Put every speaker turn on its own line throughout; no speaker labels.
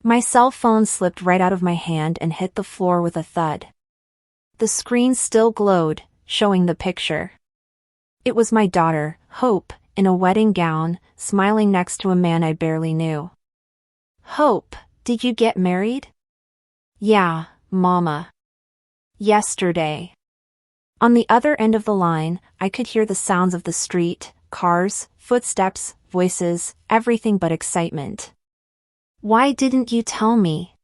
My cell phone slipped right out of my hand and hit the floor with a thud. The screen still glowed, showing the picture. It was my daughter, Hope, in a wedding gown, smiling next to a man I barely knew. "Hope, did you get married?" "Yeah, Mama. Yesterday." On the other end of the line, I could hear the sounds of the street, cars, footsteps, voices, everything but excitement. "Why didn't you tell me?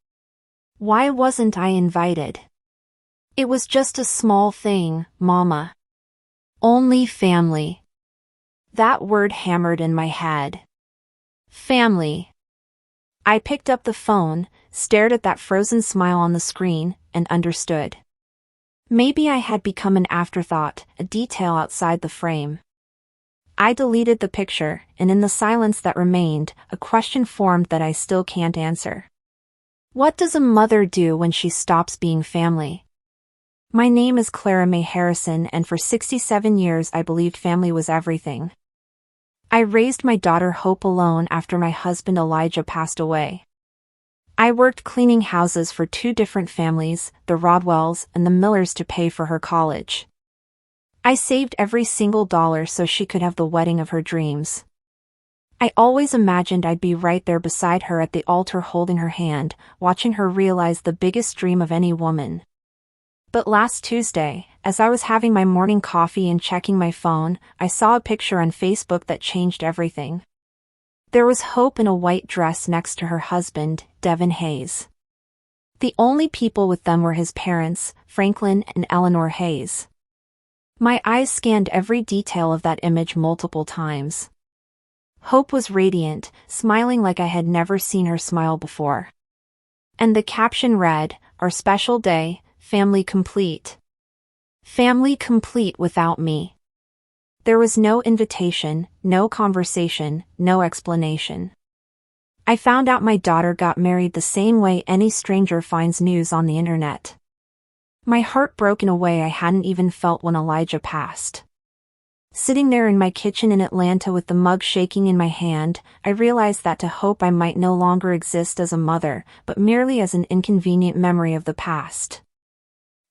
Why wasn't I invited?" "It was just a small thing, Mama. Only family." That word hammered in my head. Family. I picked up the phone, stared at that frozen smile on the screen, and understood. Maybe I had become an afterthought, a detail outside the frame. I deleted the picture, and in the silence that remained, a question formed that I still can't answer. What does a mother do when she stops being family? My name is Clara Mae Harrison, and for 67 years I believed family was everything. I raised my daughter Hope alone after my husband Elijah passed away. I worked cleaning houses for two different families, the Rodwells and the Millers, to pay for her college. I saved every single dollar so she could have the wedding of her dreams. I always imagined I'd be right there beside her at the altar holding her hand, watching her realize the biggest dream of any woman. But last Tuesday, as I was having my morning coffee and checking my phone, I saw a picture on Facebook that changed everything. There was Hope in a white dress next to her husband, Devin Hayes. The only people with them were his parents, Franklin and Eleanor Hayes. My eyes scanned every detail of that image multiple times. Hope was radiant, smiling like I had never seen her smile before. And the caption read, "Our special day, family complete." Family complete without me. There was no invitation, no conversation, no explanation. I found out my daughter got married the same way any stranger finds news on the internet. My heart broke in a way I hadn't even felt when Elijah passed. Sitting there in my kitchen in Atlanta with the mug shaking in my hand, I realized that to Hope I might no longer exist as a mother, but merely as an inconvenient memory of the past.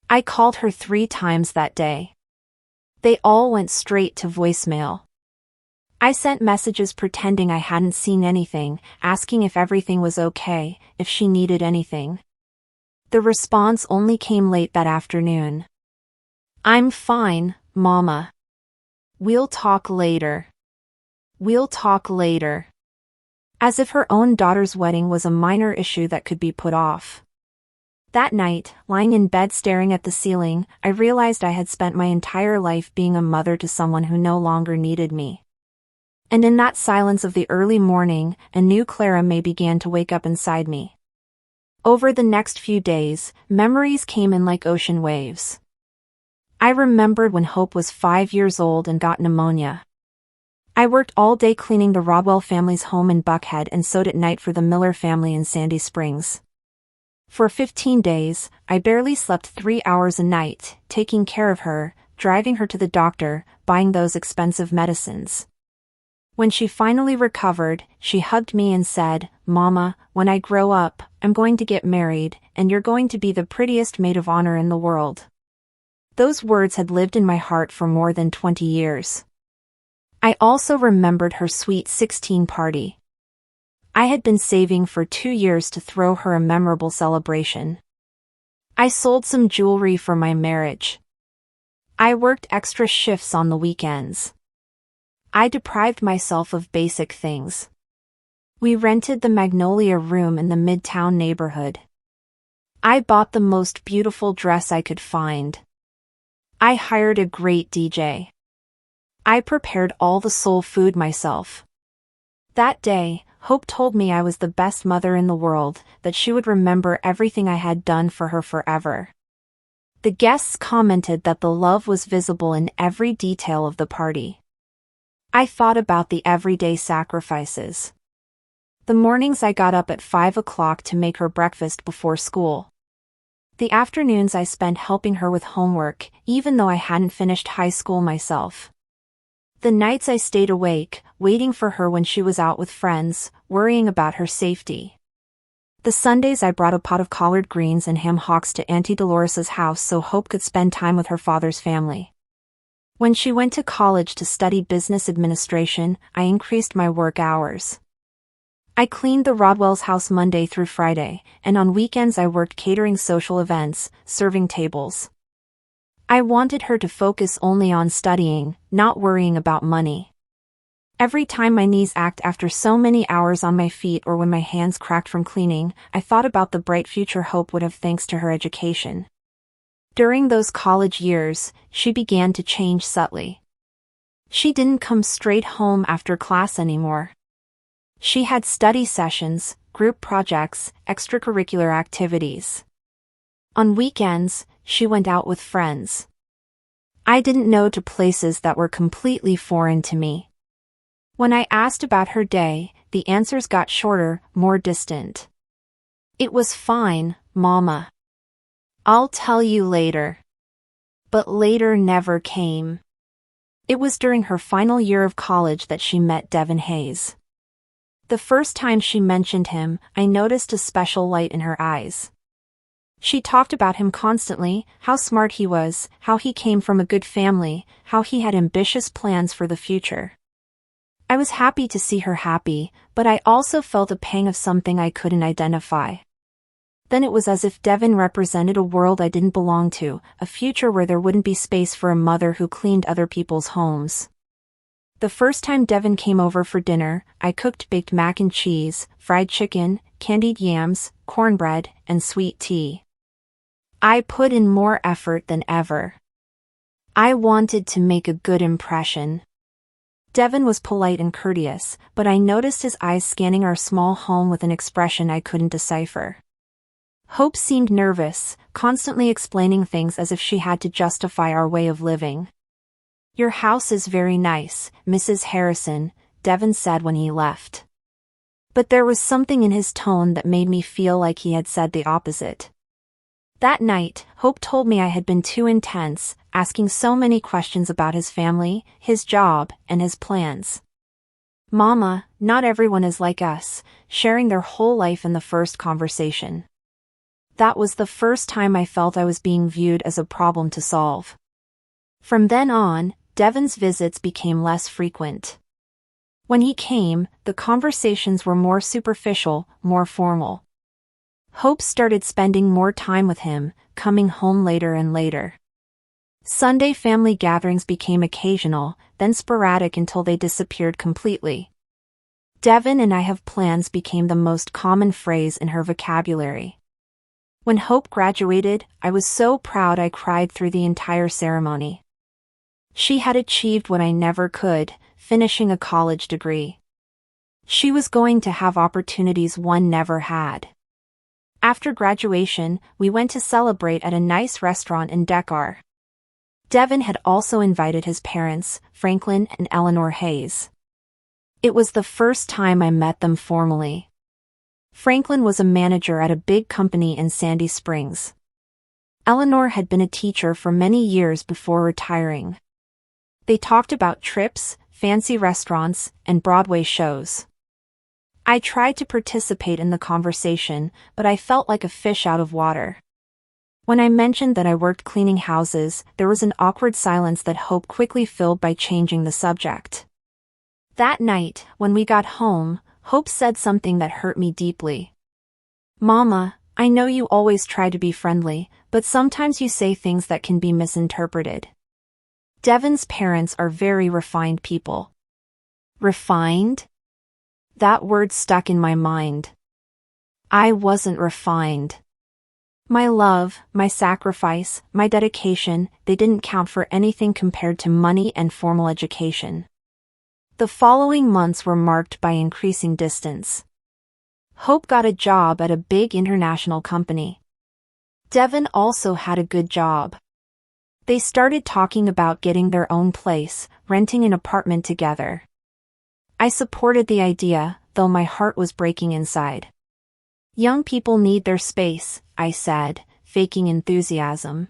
I called her 3 times that day. They all went straight to voicemail. I sent messages pretending I hadn't seen anything, asking if everything was okay, if she needed anything. The response only came late that afternoon. "I'm fine, Mama. We'll talk later. We'll talk later." As if her own daughter's wedding was a minor issue that could be put off. That night, lying in bed staring at the ceiling, I realized I had spent my entire life being a mother to someone who no longer needed me. And in that silence of the early morning, a new Clara Mae began to wake up inside me. Over the next few days, memories came in like ocean waves. I remembered when Hope was 5 years old and got pneumonia. I worked all day cleaning the Rodwell family's home in Buckhead and sewed at night for the Miller family in Sandy Springs. For 15 days, I barely slept 3 hours a night, taking care of her, driving her to the doctor, buying those expensive medicines. When she finally recovered, she hugged me and said, "Mama, when I grow up, I'm going to get married, and you're going to be the prettiest maid of honor in the world." Those words had lived in my heart for more than 20 years. I also remembered her sweet 16 party. I had been saving for 2 years to throw her a memorable celebration. I sold some jewelry for my marriage. I worked extra shifts on the weekends. I deprived myself of basic things. We rented the Magnolia Room in the Midtown neighborhood. I bought the most beautiful dress I could find. I hired a great DJ. I prepared all the soul food myself. That day, Hope told me I was the best mother in the world, that she would remember everything I had done for her forever. The guests commented that the love was visible in every detail of the party. I thought about the everyday sacrifices. The mornings I got up at 5 o'clock to make her breakfast before school. The afternoons I spent helping her with homework, even though I hadn't finished high school myself. The nights I stayed awake, waiting for her when she was out with friends, worrying about her safety. The Sundays I brought a pot of collard greens and ham hocks to Auntie Dolores's house so Hope could spend time with her father's family. When she went to college to study business administration, I increased my work hours. I cleaned the Rodwell's house Monday through Friday, and on weekends I worked catering social events, serving tables. I wanted her to focus only on studying, not worrying about money. Every time my knees ached after so many hours on my feet or when my hands cracked from cleaning, I thought about the bright future Hope would have thanks to her education. During those college years, she began to change subtly. She didn't come straight home after class anymore. She had study sessions, group projects, extracurricular activities. On weekends, she went out with friends. I didn't know to places that were completely foreign to me. When I asked about her day, the answers got shorter, more distant. It was fine, Mama. I'll tell you later. But later never came. It was during her final year of college that she met Devin Hayes. The first time she mentioned him, I noticed a special light in her eyes. She talked about him constantly, how smart he was, how he came from a good family, how he had ambitious plans for the future. I was happy to see her happy, but I also felt a pang of something I couldn't identify. Then it was as if Devin represented a world I didn't belong to, a future where there wouldn't be space for a mother who cleaned other people's homes. The first time Devin came over for dinner, I cooked baked mac and cheese, fried chicken, candied yams, cornbread, and sweet tea. I put in more effort than ever. I wanted to make a good impression. Devin was polite and courteous, but I noticed his eyes scanning our small home with an expression I couldn't decipher. Hope seemed nervous, constantly explaining things as if she had to justify our way of living. "Your house is very nice, Mrs. Harrison," Devin said when he left. But there was something in his tone that made me feel like he had said the opposite. That night, Hope told me I had been too intense, asking so many questions about his family, his job, and his plans. "Mama, not everyone is like us," sharing their whole life in the first conversation. That was the first time I felt I was being viewed as a problem to solve. From then on, Devin's visits became less frequent. When he came, the conversations were more superficial, more formal. Hope started spending more time with him, coming home later and later. Sunday family gatherings became occasional, then sporadic until they disappeared completely. "Devin and I have plans" became the most common phrase in her vocabulary. When Hope graduated, I was so proud I cried through the entire ceremony. She had achieved what I never could, finishing a college degree. She was going to have opportunities one never had. After graduation, we went to celebrate at a nice restaurant in Dekar. Devin had also invited his parents, Franklin and Eleanor Hayes. It was the first time I met them formally. Franklin was a manager at a big company in Sandy Springs. Eleanor had been a teacher for many years before retiring. They talked about trips, fancy restaurants, and Broadway shows. I tried to participate in the conversation, but I felt like a fish out of water. When I mentioned that I worked cleaning houses, there was an awkward silence that Hope quickly filled by changing the subject. That night, when we got home, Hope said something that hurt me deeply. "Mama, I know you always try to be friendly, but sometimes you say things that can be misinterpreted." Devin's parents are very refined people. Refined? That word stuck in my mind. I wasn't refined. My love, my sacrifice, my dedication, they didn't count for anything compared to money and formal education. The following months were marked by increasing distance. Hope got a job at a big international company. Devin also had a good job. They started talking about getting their own place, renting an apartment together. I supported the idea, though my heart was breaking inside. "Young people need their space," I said, faking enthusiasm.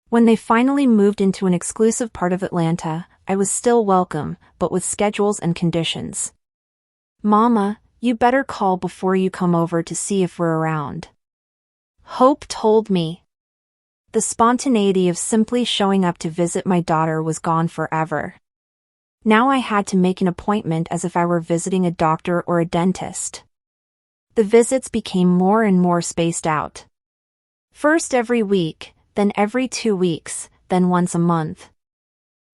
When they finally moved into an exclusive part of Atlanta, I was still welcome, but with schedules and conditions. "Mama, You better call before you come over to see if we're around. Hope told me. The spontaneity of simply showing up to visit my daughter was gone forever. Now I had to make an appointment as if I were visiting a doctor or a dentist. The visits became more and more spaced out. First every week, then every 2 weeks, then once a month.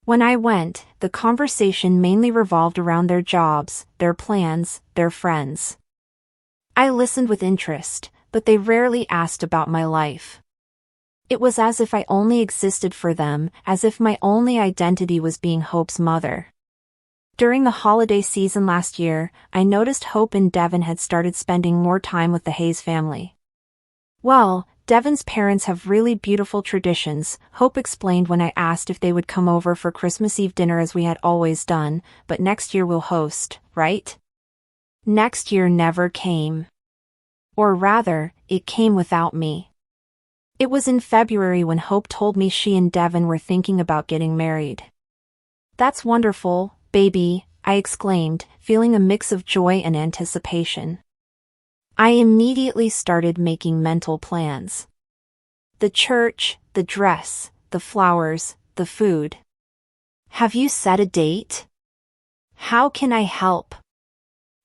When I went, the conversation mainly revolved around their jobs, their plans, their friends. I listened with interest, but they rarely asked about my life. It was as if I only existed for them, as if my only identity was being Hope's mother. During the holiday season last year, I noticed Hope and Devin had started spending more time with the Hayes family. Well, Devin's parents have really beautiful traditions, Hope explained when I asked if they would come over for Christmas Eve dinner as we had always done, but next year we'll host, right? Next year never came. Or rather, it came without me. It was in February when Hope told me she and Devin were thinking about getting married. That's wonderful, baby, I exclaimed, feeling a mix of joy and anticipation. I immediately started making mental plans. The church, the dress, the flowers, the food. Have you set a date? How can I help?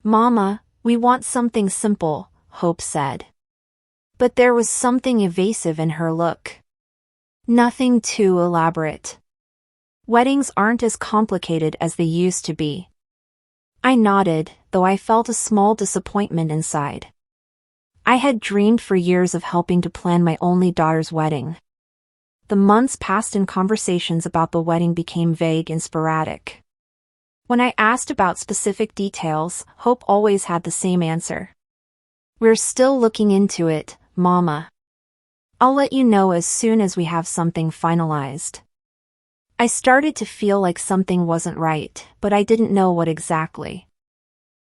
Mama, we want something simple, Hope said. But there was something evasive in her look. Nothing too elaborate. Weddings aren't as complicated as they used to be. I nodded, though I felt a small disappointment inside. I had dreamed for years of helping to plan my only daughter's wedding. The months passed and conversations about the wedding became vague and sporadic. When I asked about specific details, Hope always had the same answer. We're still looking into it, Mama. I'll let you know as soon as we have something finalized. I started to feel like something wasn't right, but I didn't know what exactly.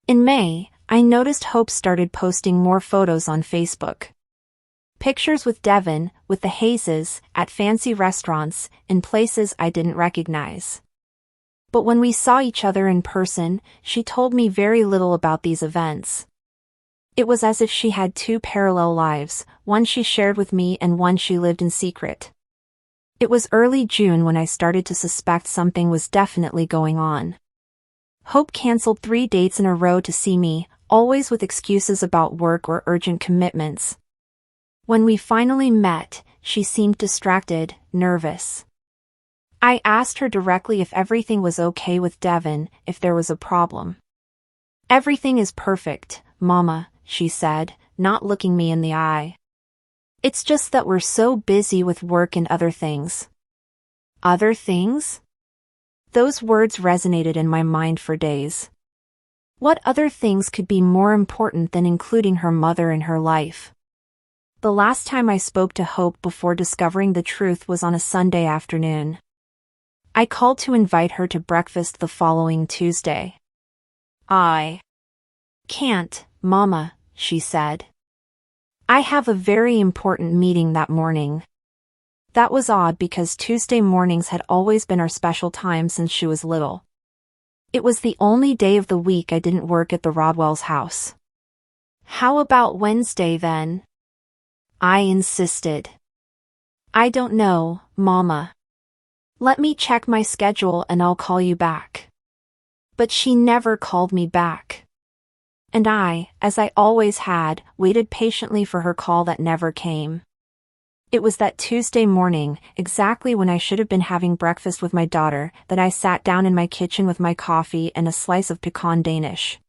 In May, I noticed Hope started posting more photos on Facebook. Pictures with Devin, with the Hayeses, at fancy restaurants, in places I didn't recognize. But when we saw each other in person, she told me very little about these events. It was as if she had two parallel lives, one she shared with me and one she lived in secret. It was early June when I started to suspect something was definitely going on. Hope canceled 3 dates in a row to see me, always with excuses about work or urgent commitments. When we finally met, she seemed distracted, nervous. I asked her directly if everything was okay with Devin, if there was a problem. Everything is perfect, Mama, she said, not looking me in the eye. It's just that we're so busy with work and other things. Other things? Those words resonated in my mind for days. What other things could be more important than including her mother in her life? The last time I spoke to Hope before discovering the truth was on a Sunday afternoon. I called to invite her to breakfast the following Tuesday. I can't, Mama, she said. I have a very important meeting that morning. That was odd because Tuesday mornings had always been our special time since she was little. It was the only day of the week I didn't work at the Rodwell's house. How about Wednesday then? I insisted. I don't know, Mama. Let me check my schedule and I'll call you back. But she never called me back. And I, as I always had, waited patiently for her call that never came. It was that Tuesday morning, exactly when I should have been having breakfast with my daughter, that I sat down in my kitchen with my coffee and a slice of pecan Danish.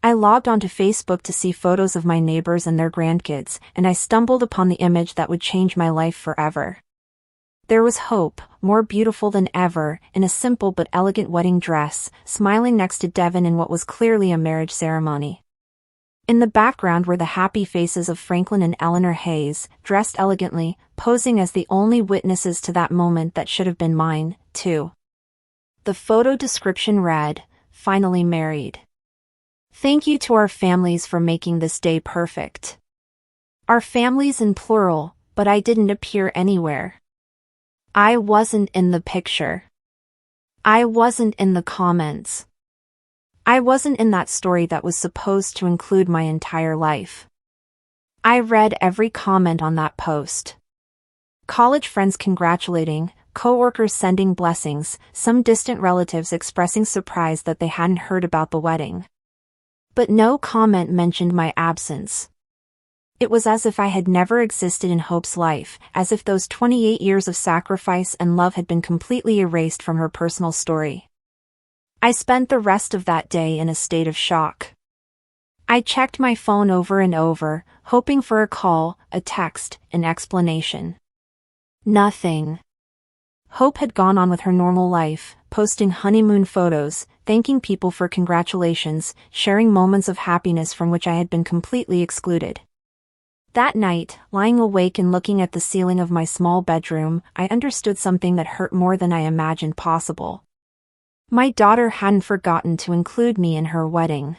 I logged onto Facebook to see photos of my neighbors and their grandkids, and I stumbled upon the image that would change my life forever. There was Hope, more beautiful than ever, in a simple but elegant wedding dress, smiling next to Devin in what was clearly a marriage ceremony. In the background were the happy faces of Franklin and Eleanor Hayes, dressed elegantly, posing as the only witnesses to that moment that should have been mine, too. The photo description read, "Finally married. Thank you to our families for making this day perfect." Our families in plural, but I didn't appear anywhere. I wasn't in the picture. I wasn't in the comments. I wasn't in that story that was supposed to include my entire life. I read every comment on that post. College friends congratulating, coworkers sending blessings, some distant relatives expressing surprise that they hadn't heard about the wedding. But no comment mentioned my absence. It was as if I had never existed in Hope's life, as if those 28 years of sacrifice and love had been completely erased from her personal story. I spent the rest of that day in a state of shock. I checked my phone over and over, hoping for a call, a text, an explanation. Nothing. Hope had gone on with her normal life, posting honeymoon photos, thanking people for congratulations, sharing moments of happiness from which I had been completely excluded. That night, lying awake and looking at the ceiling of my small bedroom, I understood something that hurt more than I imagined possible. My daughter hadn't forgotten to include me in her wedding.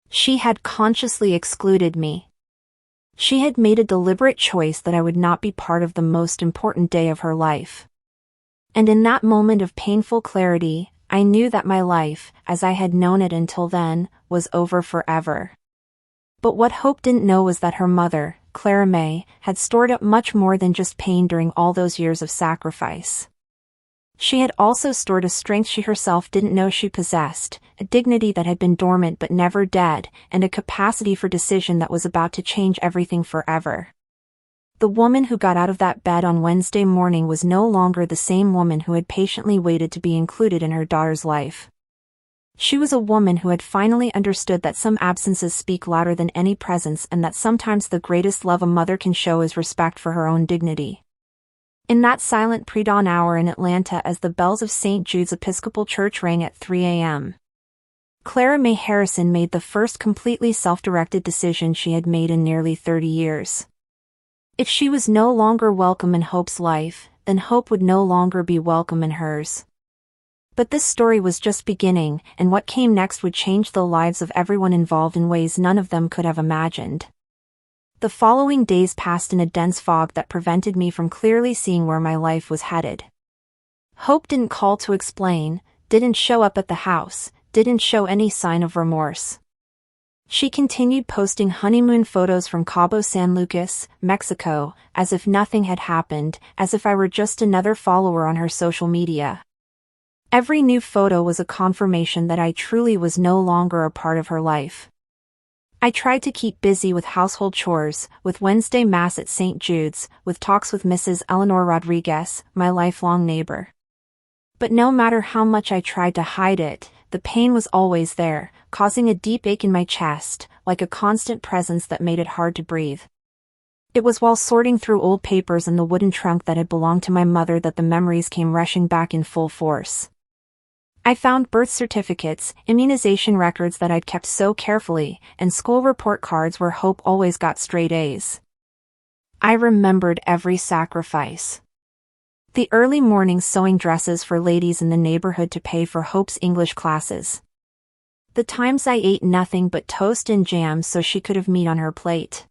She had consciously excluded me. She had made a deliberate choice that I would not be part of the most important day of her life. And in that moment of painful clarity, I knew that my life, as I had known it until then, was over forever. But what Hope didn't know was that her mother, Clara May, had stored up much more than just pain during all those years of sacrifice. She had also stored a strength she herself didn't know she possessed, a dignity that had been dormant but never dead, and a capacity for decision that was about to change everything forever. The woman who got out of that bed on Wednesday morning was no longer the same woman who had patiently waited to be included in her daughter's life. She was a woman who had finally understood that some absences speak louder than any presence and that sometimes the greatest love a mother can show is respect for her own dignity. In that silent pre-dawn hour in Atlanta as the bells of St. Jude's Episcopal Church rang at 3 a.m., Clara May Harrison made the first completely self-directed decision she had made in nearly 30 years. If she was no longer welcome in Hope's life, then Hope would no longer be welcome in hers. But this story was just beginning, and what came next would change the lives of everyone involved in ways none of them could have imagined. The following days passed in a dense fog that prevented me from clearly seeing where my life was headed. Hope didn't call to explain, didn't show up at the house, didn't show any sign of remorse. She continued posting honeymoon photos from Cabo San Lucas, Mexico, as if nothing had happened, as if I were just another follower on her social media. Every new photo was a confirmation that I truly was no longer a part of her life. I tried to keep busy with household chores, with Wednesday Mass at St. Jude's, with talks with Mrs. Eleanor Rodriguez, my lifelong neighbor. But no matter how much I tried to hide it, the pain was always there, causing a deep ache in my chest, like a constant presence that made it hard to breathe. It was while sorting through old papers in the wooden trunk that had belonged to my mother that the memories came rushing back in full force. I found birth certificates, immunization records that I'd kept so carefully, and school report cards where Hope always got straight A's. I remembered every sacrifice. The early morning sewing dresses for ladies in the neighborhood to pay for Hope's English classes. The times I ate nothing but toast and jam so she could have meat on her plate.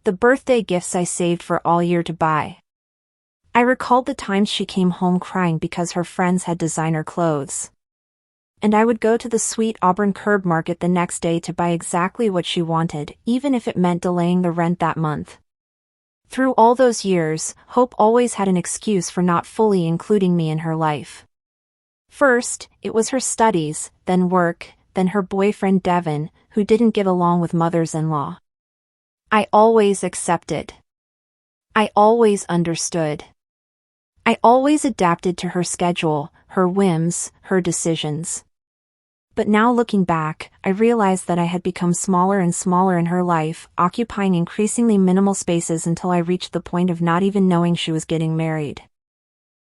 The birthday gifts I saved for all year to buy. I recalled the times she came home crying because her friends had designer clothes. And I would go to the sweet Auburn Curb Market the next day to buy exactly what she wanted, even if it meant delaying the rent that month. Through all those years, Hope always had an excuse for not fully including me in her life. First, it was her studies, then work, then her boyfriend Devin, who didn't get along with mothers-in-law. I always accepted. I always understood. I always adapted to her schedule, her whims, her decisions. But now looking back, I realized that I had become smaller and smaller in her life, occupying increasingly minimal spaces until I reached the point of not even knowing she was getting married.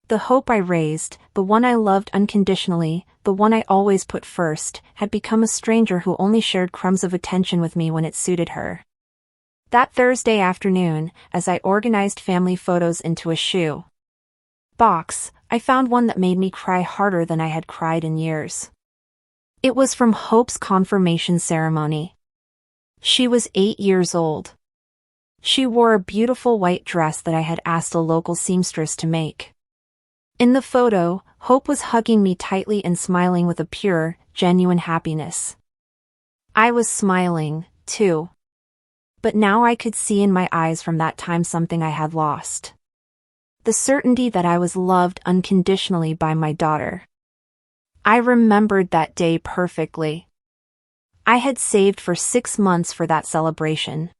The Hope I raised, the one I loved unconditionally, the one I always put first, had become a stranger who only shared crumbs of attention with me when it suited her. That Thursday afternoon, as I organized family photos into a shoe box, I found one that made me cry harder than I had cried in years. It was from Hope's confirmation ceremony. She was 8 years old. She wore a beautiful white dress that I had asked a local seamstress to make. In the photo, Hope was hugging me tightly and smiling with a pure, genuine happiness. I was smiling, too. But now I could see in my eyes from that time something I had lost. The certainty that I was loved unconditionally by my daughter. I remembered that day perfectly. I had saved for 6 months for that celebration.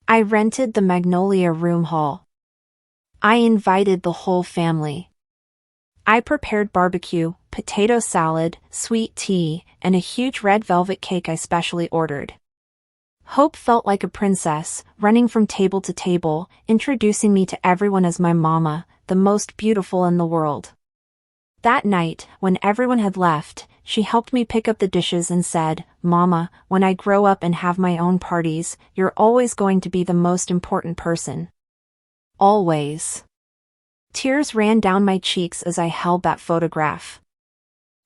I rented the Magnolia Room Hall. I invited the whole family. I prepared barbecue, potato salad, sweet tea, and a huge red velvet cake I specially ordered. Hope felt like a princess, running from table to table, introducing me to everyone as my mama, the most beautiful in the world. That night, when everyone had left, she helped me pick up the dishes and said, "Mama, when I grow up and have my own parties, you're always going to be the most important person. Always." Tears ran down my cheeks as I held that photograph.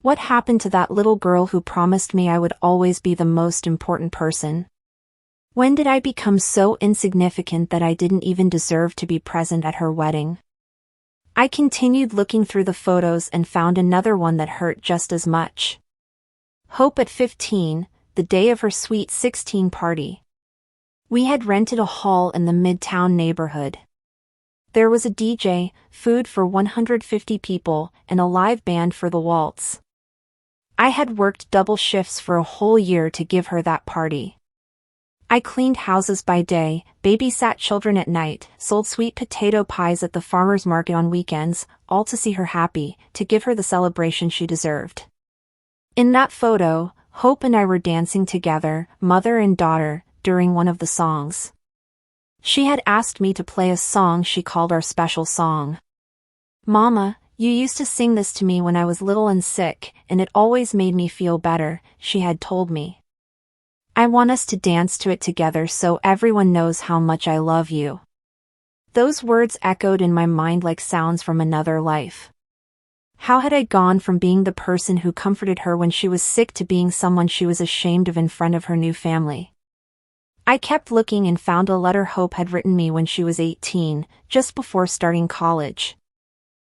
What happened to that little girl who promised me I would always be the most important person? When did I become so insignificant that I didn't even deserve to be present at her wedding? I continued looking through the photos and found another one that hurt just as much. Hope at 15, the day of her sweet 16 party. We had rented a hall in the Midtown neighborhood. There was a DJ, food for 150 people, and a live band for the waltz. I had worked double shifts for a whole year to give her that party. I cleaned houses by day, babysat children at night, sold sweet potato pies at the farmer's market on weekends, all to see her happy, to give her the celebration she deserved. In that photo, Hope and I were dancing together, mother and daughter, during one of the songs. She had asked me to play a song she called our special song. "Mama, you used to sing this to me when I was little and sick, and it always made me feel better," she had told me. "I want us to dance to it together so everyone knows how much I love you." Those words echoed in my mind like sounds from another life. How had I gone from being the person who comforted her when she was sick to being someone she was ashamed of in front of her new family? I kept looking and found a letter Hope had written me when she was 18, just before starting college.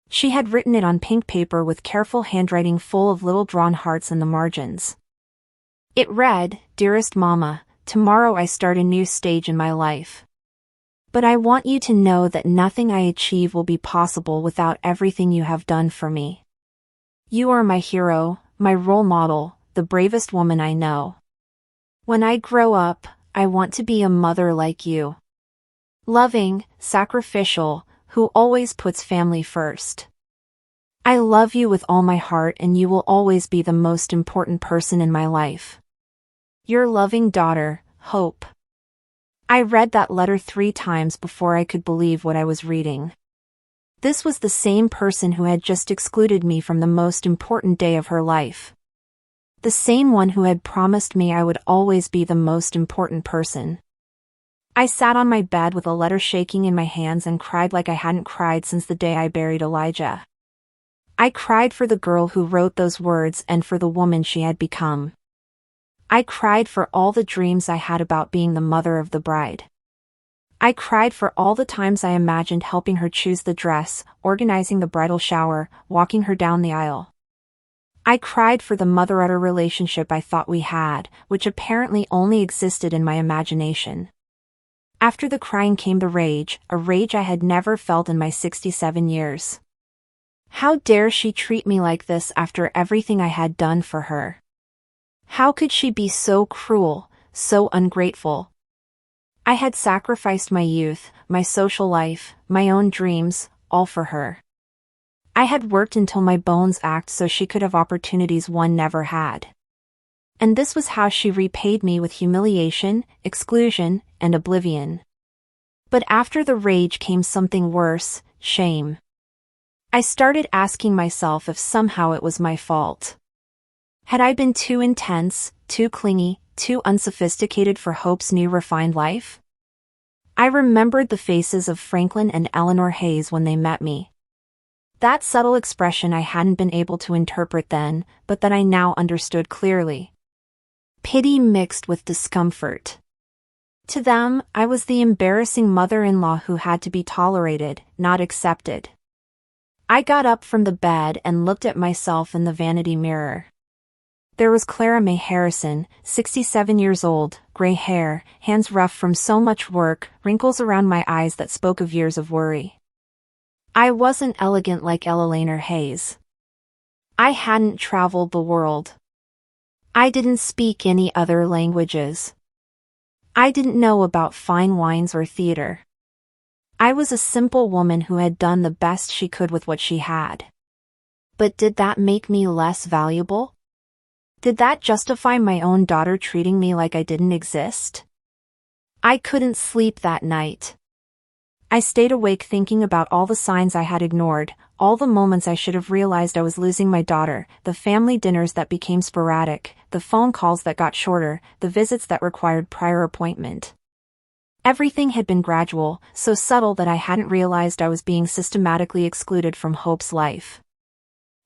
She had written it on pink paper with careful handwriting full of little drawn hearts in the margins. It read, "Dearest Mama, tomorrow I start a new stage in my life. But I want you to know that nothing I achieve will be possible without everything you have done for me. You are my hero, my role model, the bravest woman I know. When I grow up, I want to be a mother like you. Loving, sacrificial, who always puts family first. I love you with all my heart and you will always be the most important person in my life. Your loving daughter, Hope." I read that letter 3 times before I could believe what I was reading. This was the same person who had just excluded me from the most important day of her life. The same one who had promised me I would always be the most important person. I sat on my bed with a letter shaking in my hands and cried like I hadn't cried since the day I buried Elijah. I cried for the girl who wrote those words and for the woman she had become. I cried for all the dreams I had about being the mother of the bride. I cried for all the times I imagined helping her choose the dress, organizing the bridal shower, walking her down the aisle. I cried for the mother-daughter relationship I thought we had, which apparently only existed in my imagination. After the crying came the rage, a rage I had never felt in my 67 years. How dare she treat me like this after everything I had done for her? How could she be so cruel, so ungrateful? I had sacrificed my youth, my social life, my own dreams, all for her. I had worked until my bones ached so she could have opportunities one never had. And this was how she repaid me with humiliation, exclusion, and oblivion. But after the rage came something worse, shame. I started asking myself if somehow it was my fault. Had I been too intense, too clingy, too unsophisticated for Hope's new refined life? I remembered the faces of Franklin and Eleanor Hayes when they met me. That subtle expression I hadn't been able to interpret then, but that I now understood clearly. Pity mixed with discomfort. To them, I was the embarrassing mother-in-law who had to be tolerated, not accepted. I got up from the bed and looked at myself in the vanity mirror. There was Clara Mae Harrison, 67 years old, gray hair, hands rough from so much work, wrinkles around my eyes that spoke of years of worry. I wasn't elegant like Ella Laner Hayes. I hadn't traveled the world. I didn't speak any other languages. I didn't know about fine wines or theater. I was a simple woman who had done the best she could with what she had. But did that make me less valuable? Did that justify my own daughter treating me like I didn't exist? I couldn't sleep that night. I stayed awake thinking about all the signs I had ignored, all the moments I should have realized I was losing my daughter, the family dinners that became sporadic, the phone calls that got shorter, the visits that required prior appointment. Everything had been gradual, so subtle that I hadn't realized I was being systematically excluded from Hope's life.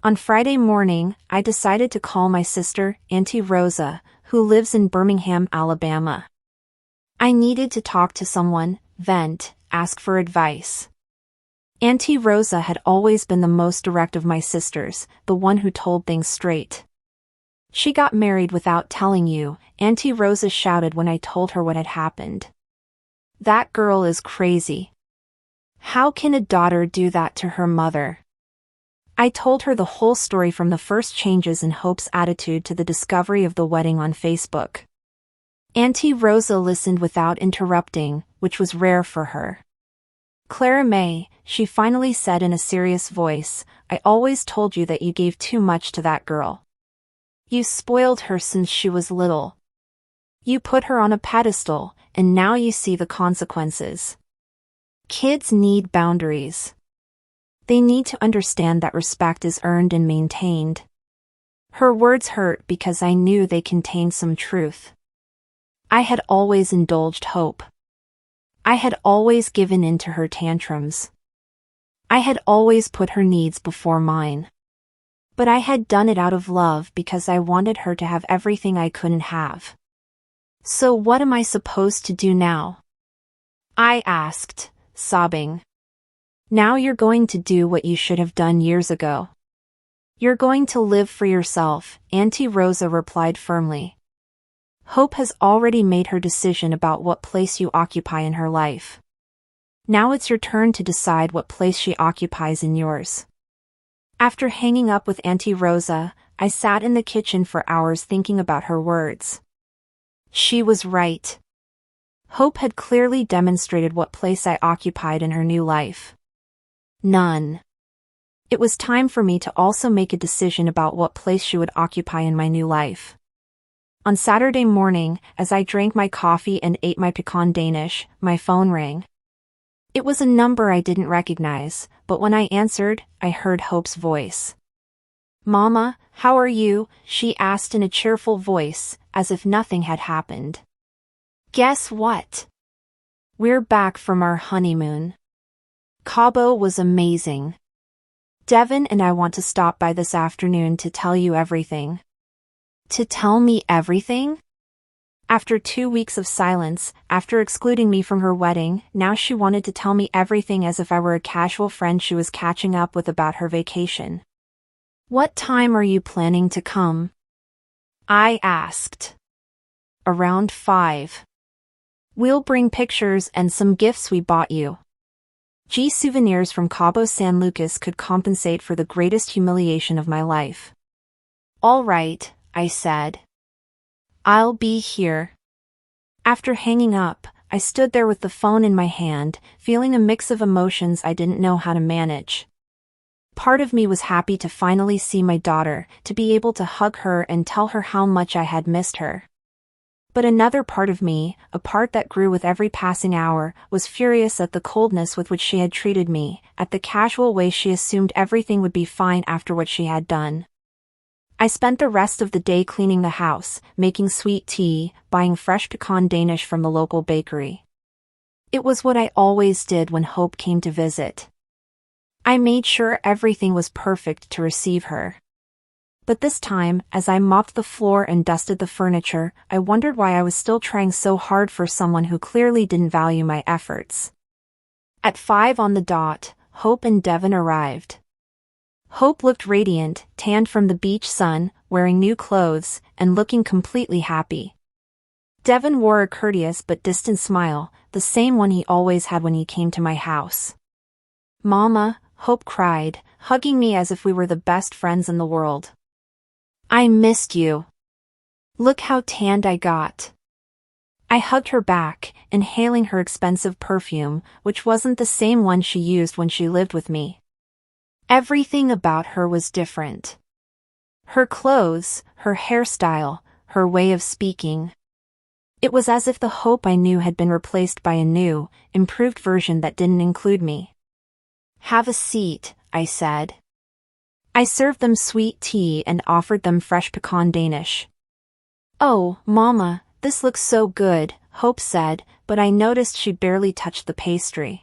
On Friday morning, I decided to call my sister, Auntie Rosa, who lives in Birmingham, Alabama. I needed to talk to someone, vent, ask for advice. Auntie Rosa had always been the most direct of my sisters, the one who told things straight. "She got married without telling you," Auntie Rosa shouted when I told her what had happened. "That girl is crazy. How can a daughter do that to her mother?" I told her the whole story from the first changes in Hope's attitude to the discovery of the wedding on Facebook. Auntie Rosa listened without interrupting, which was rare for her. "Clara Mae," she finally said in a serious voice, "I always told you that you gave too much to that girl. You spoiled her since she was little. You put her on a pedestal, and now you see the consequences. Kids need boundaries. They need to understand that respect is earned and maintained." Her words hurt because I knew they contained some truth. I had always indulged Hope. I had always given in to her tantrums. I had always put her needs before mine. But I had done it out of love because I wanted her to have everything I couldn't have. So what am I supposed to do now? I asked, sobbing. "Now you're going to do what you should have done years ago. You're going to live for yourself," Auntie Rosa replied firmly. "Hope has already made her decision about what place you occupy in her life. Now it's your turn to decide what place she occupies in yours." After hanging up with Auntie Rosa, I sat in the kitchen for hours thinking about her words. She was right. Hope had clearly demonstrated what place I occupied in her new life. None. It was time for me to also make a decision about what place she would occupy in my new life. On Saturday morning, as I drank my coffee and ate my pecan Danish, my phone rang. It was a number I didn't recognize, but when I answered, I heard Hope's voice. "Mama, how are you?" she asked in a cheerful voice, as if nothing had happened. "Guess what? We're back from our honeymoon. Cabo was amazing. Devin and I want to stop by this afternoon to tell you everything." To tell me everything? After 2 weeks of silence, after excluding me from her wedding, now she wanted to tell me everything as if I were a casual friend she was catching up with about her vacation. "What time are you planning to come?" I asked. "Around 5. We'll bring pictures and some gifts we bought you." Souvenirs from Cabo San Lucas could compensate for the greatest humiliation of my life. "All right," I said. "I'll be here." After hanging up, I stood there with the phone in my hand, feeling a mix of emotions I didn't know how to manage. Part of me was happy to finally see my daughter, to be able to hug her and tell her how much I had missed her. But another part of me, a part that grew with every passing hour, was furious at the coldness with which she had treated me, at the casual way she assumed everything would be fine after what she had done. I spent the rest of the day cleaning the house, making sweet tea, buying fresh pecan Danish from the local bakery. It was what I always did when Hope came to visit. I made sure everything was perfect to receive her. But this time, as I mopped the floor and dusted the furniture, I wondered why I was still trying so hard for someone who clearly didn't value my efforts. At 5 on the dot, Hope and Devin arrived. Hope looked radiant, tanned from the beach sun, wearing new clothes, and looking completely happy. Devin wore a courteous but distant smile, the same one he always had when he came to my house. "Mama," Hope cried, hugging me as if we were the best friends in the world. "I missed you. Look how tanned I got." I hugged her back, inhaling her expensive perfume, which wasn't the same one she used when she lived with me. Everything about her was different. Her clothes, her hairstyle, her way of speaking. It was as if the Hope I knew had been replaced by a new, improved version that didn't include me. "Have a seat," I said. I served them sweet tea and offered them fresh pecan Danish. "Oh, Mama, this looks so good," Hope said, but I noticed she barely touched the pastry.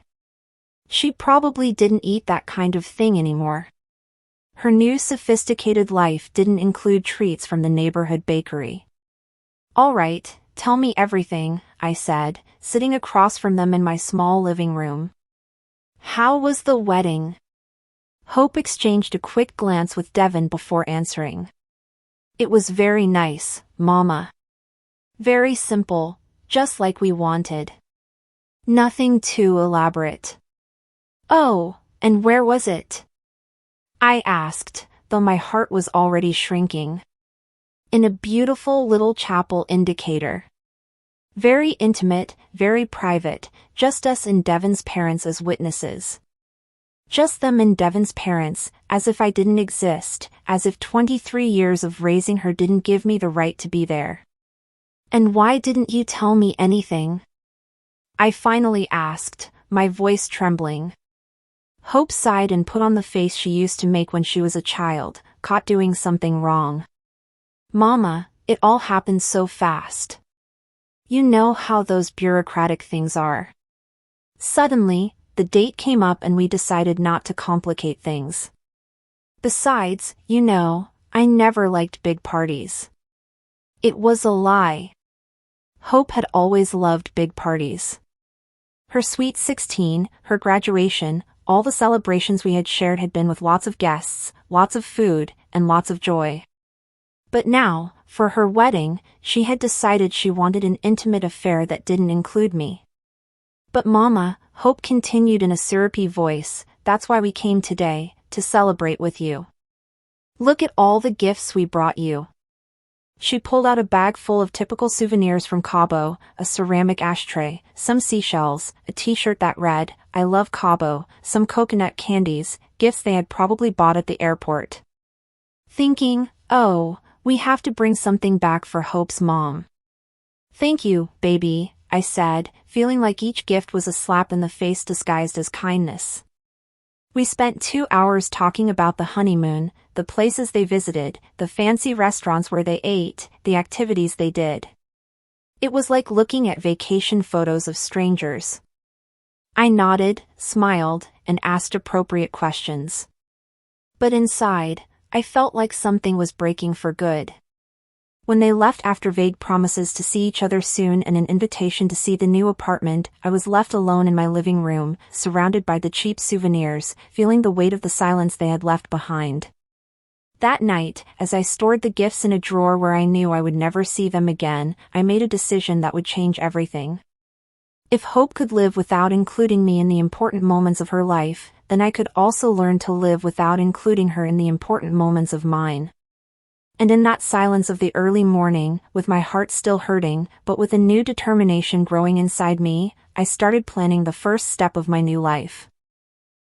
She probably didn't eat that kind of thing anymore. Her new sophisticated life didn't include treats from the neighborhood bakery. "All right, tell me everything," I said, sitting across from them in my small living room. "How was the wedding?" Hope exchanged a quick glance with Devin before answering. "It was very nice, Mama. Very simple, just like we wanted. Nothing too elaborate." "Oh, and where was it?" I asked, though my heart was already shrinking. "In a beautiful little chapel indicator. Very intimate, very private, just us and Devin's parents as witnesses. Just them and Devin's parents, as if I didn't exist, as if 23 years of raising her didn't give me the right to be there." "And why didn't you tell me anything?" I finally asked, my voice trembling. Hope sighed and put on the face she used to make when she was a child, caught doing something wrong. "Mama, it all happened so fast. You know how those bureaucratic things are." Suddenly, the date came up and we decided not to complicate things. Besides, I never liked big parties. It was a lie. Hope had always loved big parties. Her sweet 16, her graduation, all the celebrations we had shared had been with lots of guests, lots of food, and lots of joy. But now, for her wedding, she had decided she wanted an intimate affair that didn't include me. "But Mama," Hope continued in a syrupy voice, "that's why we came today, to celebrate with you. Look at all the gifts we brought you." She pulled out a bag full of typical souvenirs from Cabo, a ceramic ashtray, some seashells, a t-shirt that read, "I love Cabo," some coconut candies, gifts they had probably bought at the airport. Thinking, oh, we have to bring something back for Hope's mom. "Thank you, baby," I said, feeling like each gift was a slap in the face disguised as kindness. We spent 2 hours talking about the honeymoon, the places they visited, the fancy restaurants where they ate, the activities they did. It was like looking at vacation photos of strangers. I nodded, smiled, and asked appropriate questions. But inside, I felt like something was breaking for good. When they left after vague promises to see each other soon and an invitation to see the new apartment, I was left alone in my living room, surrounded by the cheap souvenirs, feeling the weight of the silence they had left behind. That night, as I stored the gifts in a drawer where I knew I would never see them again, I made a decision that would change everything. If Hope could live without including me in the important moments of her life, then I could also learn to live without including her in the important moments of mine. And in that silence of the early morning, with my heart still hurting, but with a new determination growing inside me, I started planning the first step of my new life.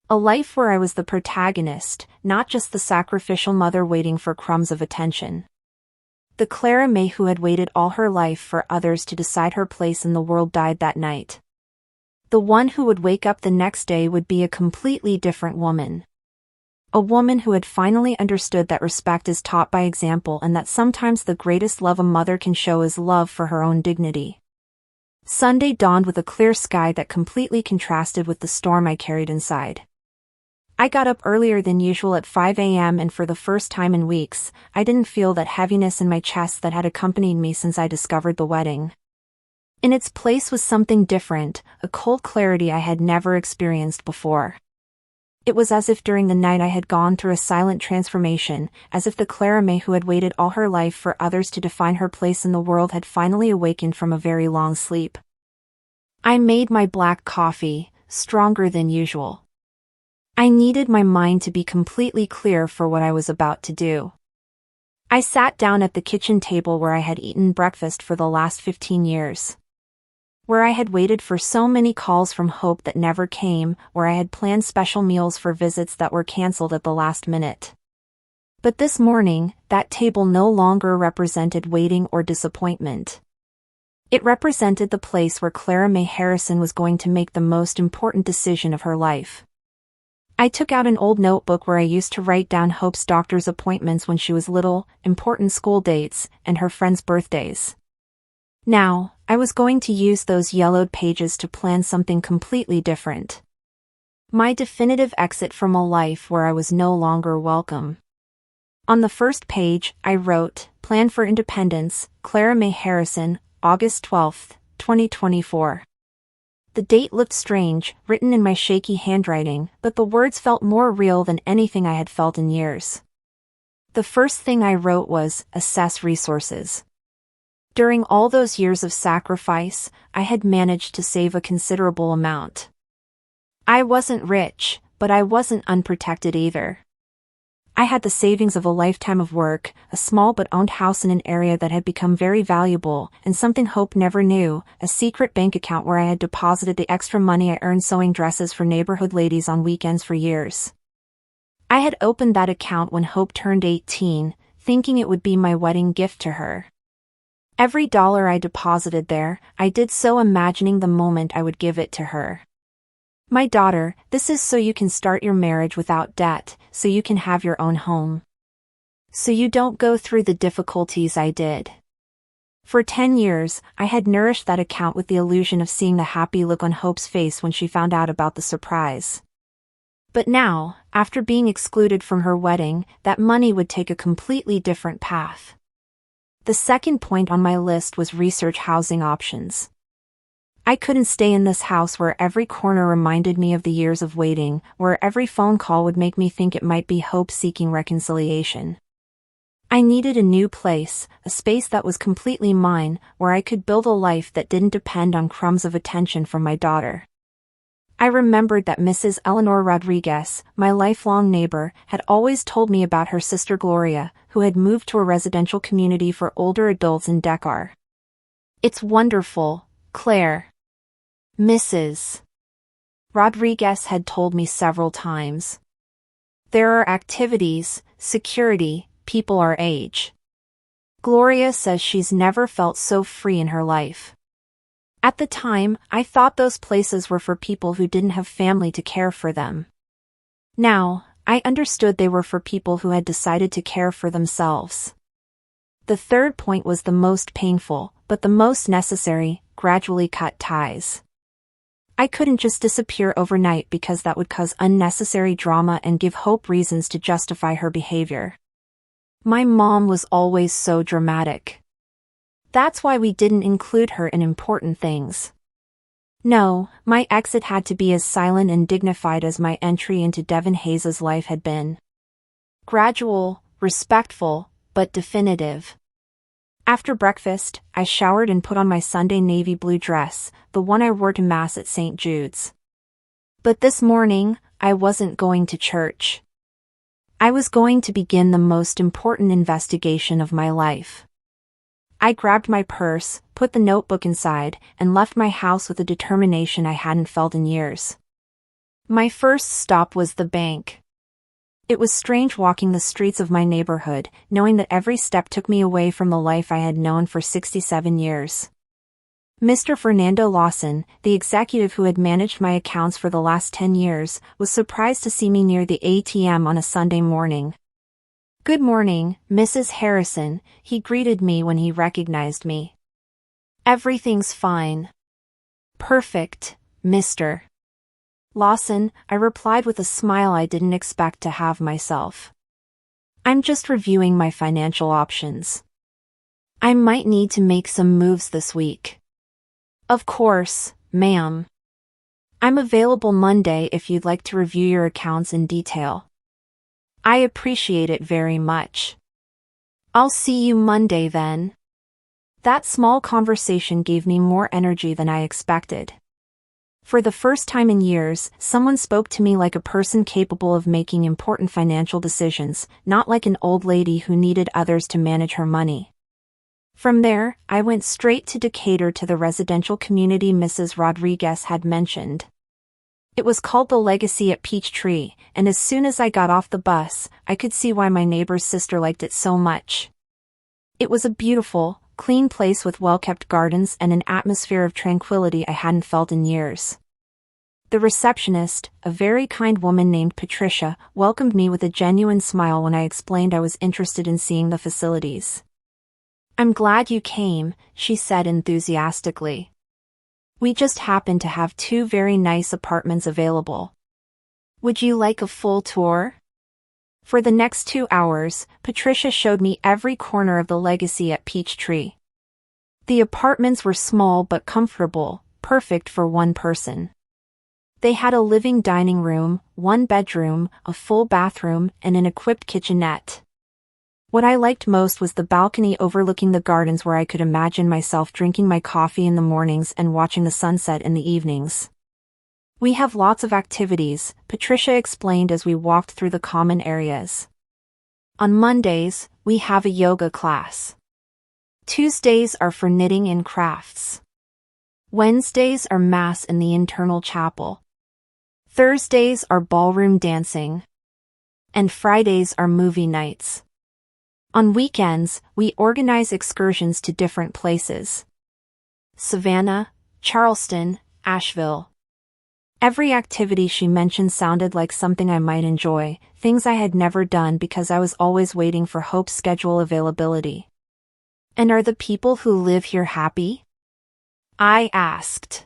A life where I was the protagonist, not just the sacrificial mother waiting for crumbs of attention. The Clara May who had waited all her life for others to decide her place in the world died that night. The one who would wake up the next day would be a completely different woman. A woman who had finally understood that respect is taught by example and that sometimes the greatest love a mother can show is love for her own dignity. Sunday dawned with a clear sky that completely contrasted with the storm I carried inside. I got up earlier than usual at 5 a.m. and for the first time in weeks, I didn't feel that heaviness in my chest that had accompanied me since I discovered the wedding. In its place was something different, a cold clarity I had never experienced before. It was as if during the night I had gone through a silent transformation, as if the Clara May who had waited all her life for others to define her place in the world had finally awakened from a very long sleep. I made my black coffee, stronger than usual. I needed my mind to be completely clear for what I was about to do. I sat down at the kitchen table where I had eaten breakfast for the last 15 years. Where I had waited for so many calls from hope that never came, where I had planned special meals for visits that were cancelled at the last minute. But this morning, that table no longer represented waiting or disappointment. It represented the place where Clara May Harrison was going to make the most important decision of her life. I took out an old notebook where I used to write down Hope's doctor's appointments when she was little, important school dates, and her friends' birthdays. Now, I was going to use those yellowed pages to plan something completely different. My definitive exit from a life where I was no longer welcome. On the first page, I wrote, Plan for Independence, Clara May Harrison, August 12, 2024. The date looked strange, written in my shaky handwriting, but the words felt more real than anything I had felt in years. The first thing I wrote was, Assess resources. During all those years of sacrifice, I had managed to save a considerable amount. I wasn't rich, but I wasn't unprotected either. I had the savings of a lifetime of work, a small but owned house in an area that had become very valuable, and something Hope never knew, a secret bank account where I had deposited the extra money I earned sewing dresses for neighborhood ladies on weekends for years. I had opened that account when Hope turned 18, thinking it would be my wedding gift to her. Every dollar I deposited there, I did so imagining the moment I would give it to her. My daughter, this is so you can start your marriage without debt, so you can have your own home. So you don't go through the difficulties I did. For 10 years, I had nourished that account with the illusion of seeing the happy look on Hope's face when she found out about the surprise. But now, after being excluded from her wedding, that money would take a completely different path. The second point on my list was research housing options. I couldn't stay in this house where every corner reminded me of the years of waiting, where every phone call would make me think it might be Hope seeking reconciliation. I needed a new place, a space that was completely mine, where I could build a life that didn't depend on crumbs of attention from my daughter. I remembered that Mrs. Eleanor Rodriguez, my lifelong neighbor, had always told me about her sister Gloria, who had moved to a residential community for older adults in Dakar. It's wonderful, Claire. Mrs. Rodriguez had told me several times. There are activities, security, people our age. Gloria says she's never felt so free in her life. At the time, I thought those places were for people who didn't have family to care for them. Now, I understood they were for people who had decided to care for themselves. The third point was the most painful, but the most necessary, gradually cut ties. I couldn't just disappear overnight because that would cause unnecessary drama and give Hope reasons to justify her behavior. My mom was always so dramatic. That's why we didn't include her in important things. No, my exit had to be as silent and dignified as my entry into Devin Hayes's life had been. Gradual, respectful, but definitive. After breakfast, I showered and put on my Sunday navy blue dress, the one I wore to Mass at St. Jude's. But this morning, I wasn't going to church. I was going to begin the most important investigation of my life. I grabbed my purse, put the notebook inside, and left my house with a determination I hadn't felt in years. My first stop was the bank. It was strange walking the streets of my neighborhood, knowing that every step took me away from the life I had known for 67 years. Mr. Fernando Lawson, the executive who had managed my accounts for the last 10 years, was surprised to see me near the ATM on a Sunday morning. "Good morning, Mrs. Harrison," he greeted me when he recognized me. "Everything's fine." "Perfect, Mr. Lawson," I replied with a smile I didn't expect to have myself. "I'm just reviewing my financial options. I might need to make some moves this week." "Of course, ma'am." I'm available Monday if you'd like to review your accounts in detail. I appreciate it very much. I'll see you Monday then. That small conversation gave me more energy than I expected. For the first time in years, someone spoke to me like a person capable of making important financial decisions, not like an old lady who needed others to manage her money. From there, I went straight to Decatur to the residential community Mrs. Rodriguez had mentioned. It was called the Legacy at Peachtree, and as soon as I got off the bus, I could see why my neighbor's sister liked it so much. It was a beautiful, clean place with well-kept gardens and an atmosphere of tranquility I hadn't felt in years. The receptionist, a very kind woman named Patricia, welcomed me with a genuine smile when I explained I was interested in seeing the facilities. "I'm glad you came," she said enthusiastically. "We just happen to have 2 very nice apartments available. Would you like a full tour?" For the next 2 hours, Patricia showed me every corner of the Legacy at Peachtree. The apartments were small but comfortable, perfect for one person. They had a living dining room, 1 bedroom, a full bathroom, and an equipped kitchenette. What I liked most was the balcony overlooking the gardens where I could imagine myself drinking my coffee in the mornings and watching the sunset in the evenings. "We have lots of activities," Patricia explained as we walked through the common areas. "On Mondays, we have a yoga class. Tuesdays are for knitting and crafts. Wednesdays are mass in the internal chapel. Thursdays are ballroom dancing. And Fridays are movie nights. On weekends, we organize excursions to different places. Savannah, Charleston, Asheville." Every activity she mentioned sounded like something I might enjoy, things I had never done because I was always waiting for Hope's schedule availability. "And are the people who live here happy?" I asked.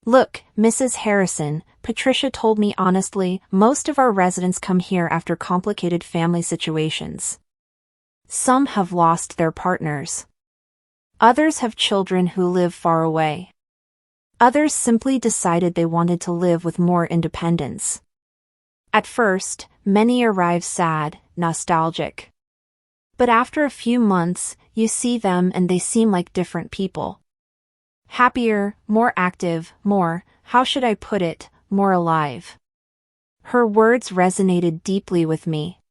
"Look, Mrs. Harrison," Patricia told me honestly, "most of our residents come here after complicated family situations. Some have lost their partners. Others have children who live far away. Others simply decided they wanted to live with more independence. At first, many arrive sad, nostalgic. But after a few months, you see them and they seem like different people. Happier, more active, more, how should I put it, more alive." Her words resonated deeply with me.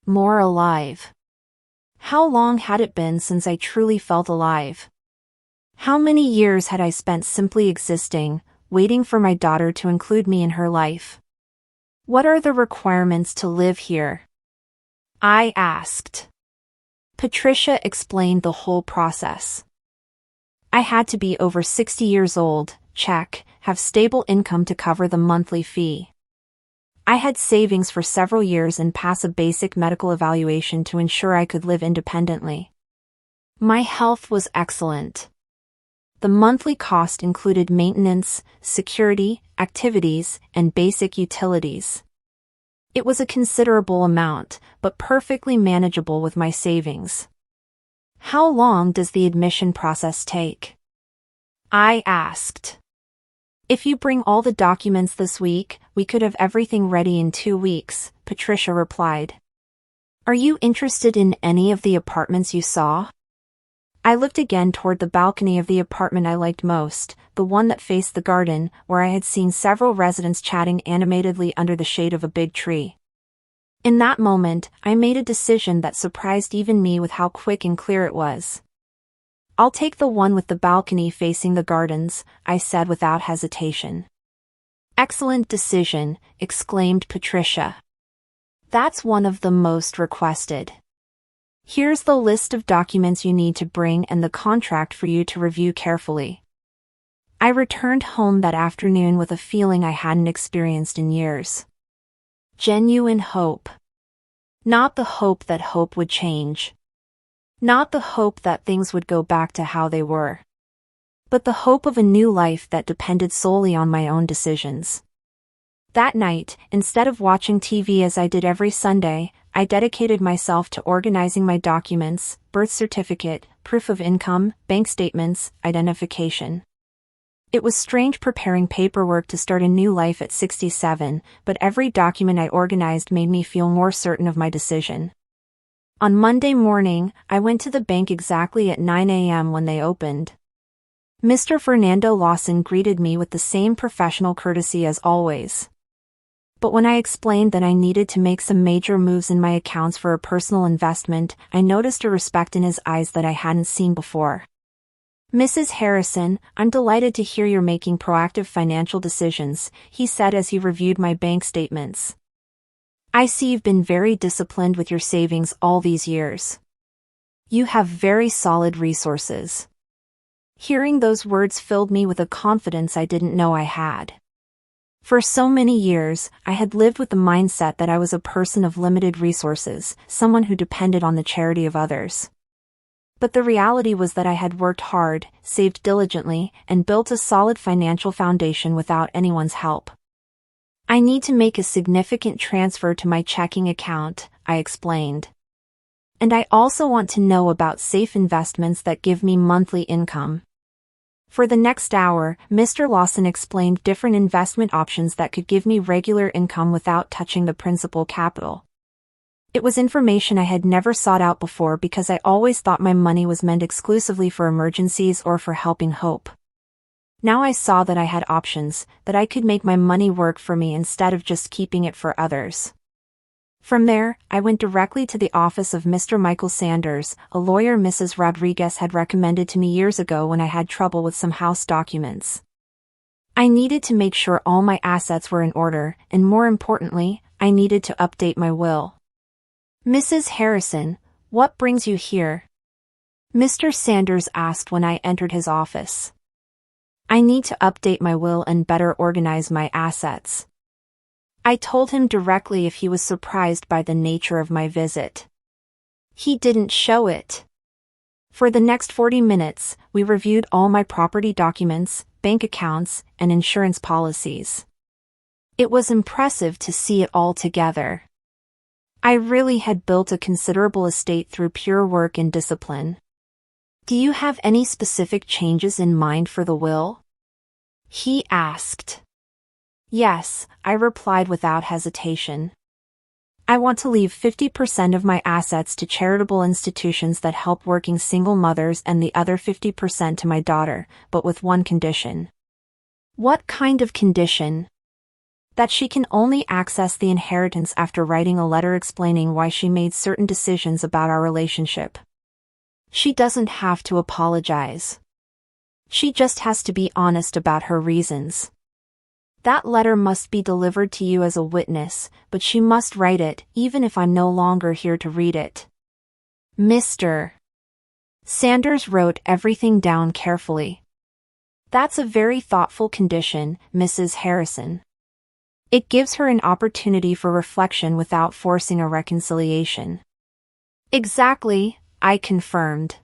More alive. How long had it been since I truly felt alive? How many years had I spent simply existing, waiting for my daughter to include me in her life? "What are the requirements to live here?" I asked. Patricia explained the whole process. I had to be over 60 years old, check, have stable income to cover the monthly fee. I had savings for several years and pass a basic medical evaluation to ensure I could live independently. My health was excellent. The monthly cost included maintenance, security, activities, and basic utilities. It was a considerable amount, but perfectly manageable with my savings. "How long does the admission process take?" I asked. "If you bring all the documents this week, we could have everything ready in 2 weeks, Patricia replied. "Are you interested in any of the apartments you saw?" I looked again toward the balcony of the apartment I liked most, the one that faced the garden, where I had seen several residents chatting animatedly under the shade of a big tree. In that moment, I made a decision that surprised even me with how quick and clear it was. "I'll take the one with the balcony facing the gardens," I said without hesitation. "Excellent decision," exclaimed Patricia. "That's one of the most requested. Here's the list of documents you need to bring and the contract for you to review carefully." I returned home that afternoon with a feeling I hadn't experienced in years. Genuine hope. Not the hope that hope would change. Not the hope that things would go back to how they were. But the hope of a new life that depended solely on my own decisions. That night, instead of watching TV as I did every Sunday, I dedicated myself to organizing my documents, birth certificate, proof of income, bank statements, identification. It was strange preparing paperwork to start a new life at 67, but every document I organized made me feel more certain of my decision. On Monday morning, I went to the bank exactly at 9 a.m. when they opened. Mr. Fernando Lawson greeted me with the same professional courtesy as always. But when I explained that I needed to make some major moves in my accounts for a personal investment, I noticed a respect in his eyes that I hadn't seen before. "Mrs. Harrison, I'm delighted to hear you're making proactive financial decisions," he said as he reviewed my bank statements. "I see you've been very disciplined with your savings all these years. You have very solid resources." Hearing those words filled me with a confidence I didn't know I had. For so many years, I had lived with the mindset that I was a person of limited resources, someone who depended on the charity of others. But the reality was that I had worked hard, saved diligently, and built a solid financial foundation without anyone's help. "I need to make a significant transfer to my checking account," I explained. "And I also want to know about safe investments that give me monthly income." For the next hour, Mr. Lawson explained different investment options that could give me regular income without touching the principal capital. It was information I had never sought out before because I always thought my money was meant exclusively for emergencies or for helping Hope. Now I saw that I had options, that I could make my money work for me instead of just keeping it for others. From there, I went directly to the office of Mr. Michael Sanders, a lawyer Mrs. Rodriguez had recommended to me years ago when I had trouble with some house documents. I needed to make sure all my assets were in order, and more importantly, I needed to update my will. "Mrs. Harrison, what brings you here?" Mr. Sanders asked when I entered his office. "I need to update my will and better organize my assets." I told him directly if he was surprised by the nature of my visit. He didn't show it. For the next 40 minutes, we reviewed all my property documents, bank accounts, and insurance policies. It was impressive to see it all together. I really had built a considerable estate through pure work and discipline. "Do you have any specific changes in mind for the will?" he asked. "Yes," I replied without hesitation. "I want to leave 50% of my assets to charitable institutions that help working single mothers and the other 50% to my daughter, but with one condition." "What kind of condition?" "That she can only access the inheritance after writing a letter explaining why she made certain decisions about our relationship. She doesn't have to apologize. She just has to be honest about her reasons. That letter must be delivered to you as a witness, but she must write it, even if I'm no longer here to read it." Mr. Sanders wrote everything down carefully. "That's a very thoughtful condition, Mrs. Harrison. It gives her an opportunity for reflection without forcing a reconciliation." "Exactly," I confirmed.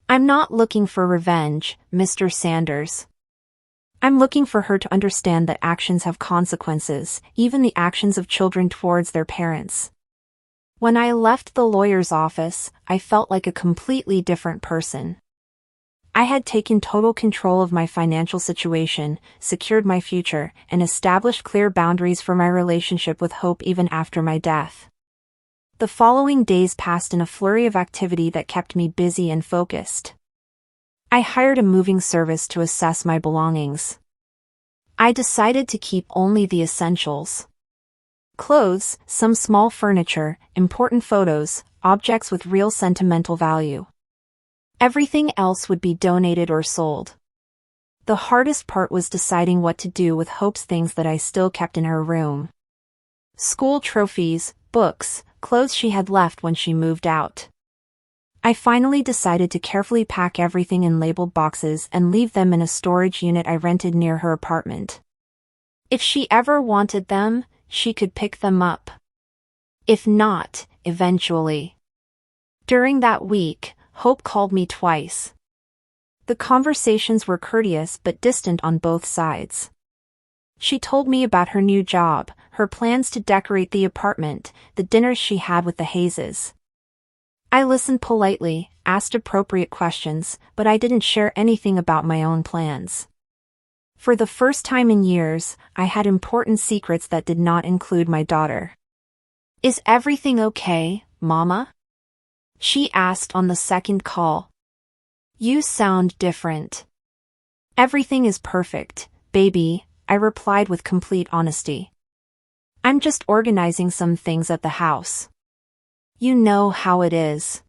"I'm not looking for revenge, Mr. Sanders. I'm looking for her to understand that actions have consequences, even the actions of children towards their parents." When I left the lawyer's office, I felt like a completely different person. I had taken total control of my financial situation, secured my future, and established clear boundaries for my relationship with Hope even after my death. The following days passed in a flurry of activity that kept me busy and focused. I hired a moving service to assess my belongings. I decided to keep only the essentials. Clothes, some small furniture, important photos, objects with real sentimental value. Everything else would be donated or sold. The hardest part was deciding what to do with Hope's things that I still kept in her room. School trophies, books, clothes she had left when she moved out. I finally decided to carefully pack everything in labeled boxes and leave them in a storage unit I rented near her apartment. If she ever wanted them, she could pick them up. If not, eventually. During that week, Hope called me twice. The conversations were courteous but distant on both sides. She told me about her new job, her plans to decorate the apartment, the dinners she had with the Hayeses. I listened politely, asked appropriate questions, but I didn't share anything about my own plans. For the first time in years, I had important secrets that did not include my daughter. "Is everything okay, Mama?" she asked on the second call. "You sound different." "Everything is perfect, baby," I replied with complete honesty. "I'm just organizing some things at the house. You know how it is."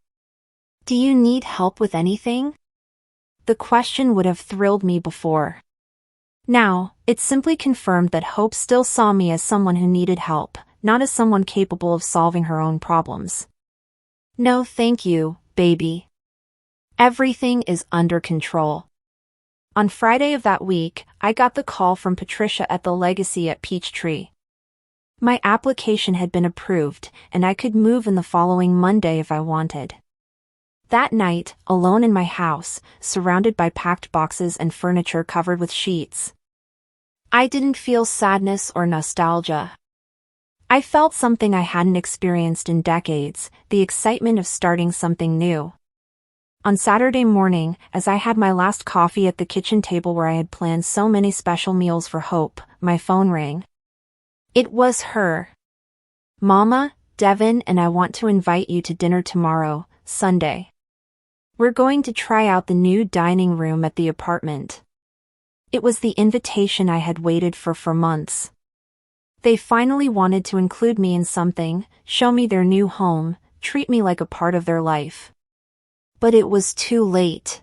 "Do you need help with anything?" The question would have thrilled me before. Now, it simply confirmed that Hope still saw me as someone who needed help, not as someone capable of solving her own problems. "No thank you, baby. Everything is under control." On Friday of that week, I got the call from Patricia at the Legacy at Peachtree. My application had been approved, and I could move in the following Monday if I wanted. That night, alone in my house, surrounded by packed boxes and furniture covered with sheets, I didn't feel sadness or nostalgia. I felt something I hadn't experienced in decades, the excitement of starting something new. On Saturday morning, as I had my last coffee at the kitchen table where I had planned so many special meals for Hope, my phone rang. It was her. "Mama, Devin and I want to invite you to dinner tomorrow, Sunday. We're going to try out the new dining room at the apartment." It was the invitation I had waited for months. They finally wanted to include me in something, show me their new home, treat me like a part of their life. But it was too late.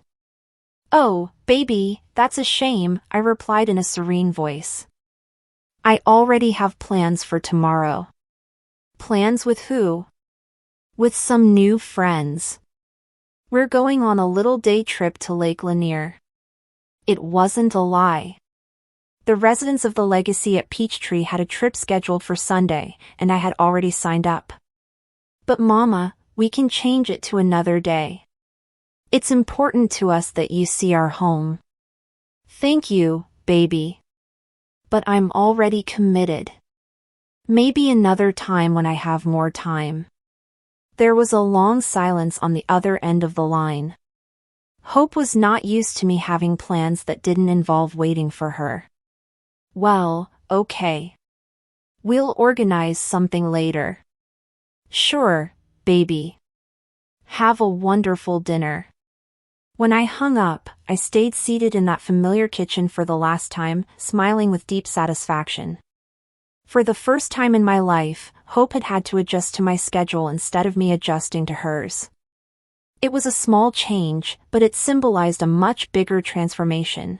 "Oh, baby, that's a shame," I replied in a serene voice. "I already have plans for tomorrow." "Plans with who?" "With some new friends. We're going on a little day trip to Lake Lanier." It wasn't a lie. The residents of the Legacy at Peachtree had a trip scheduled for Sunday, and I had already signed up. "But Mama, we can change it to another day. It's important to us that you see our home." "Thank you, baby. But I'm already committed. Maybe another time when I have more time." There was a long silence on the other end of the line. Hope was not used to me having plans that didn't involve waiting for her. "Well, okay. We'll organize something later." "Sure, baby. Have a wonderful dinner." When I hung up, I stayed seated in that familiar kitchen for the last time, smiling with deep satisfaction. For the first time in my life, Hope had had to adjust to my schedule instead of me adjusting to hers. It was a small change, but it symbolized a much bigger transformation.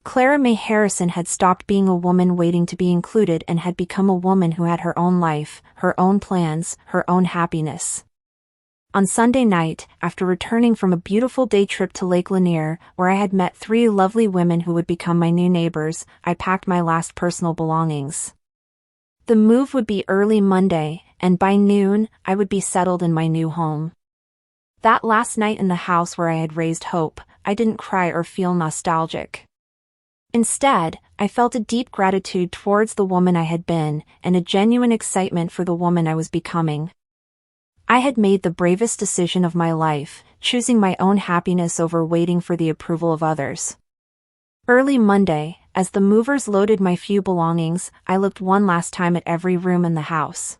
Clara Mae Harrison had stopped being a woman waiting to be included and had become a woman who had her own life, her own plans, her own happiness. On Sunday night, after returning from a beautiful day trip to Lake Lanier, where I had met 3 lovely women who would become my new neighbors, I packed my last personal belongings. The move would be early Monday, and by noon, I would be settled in my new home. That last night in the house where I had raised Hope, I didn't cry or feel nostalgic. Instead, I felt a deep gratitude towards the woman I had been, and a genuine excitement for the woman I was becoming. I had made the bravest decision of my life, choosing my own happiness over waiting for the approval of others. Early Monday, as the movers loaded my few belongings, I looked one last time at every room in the house.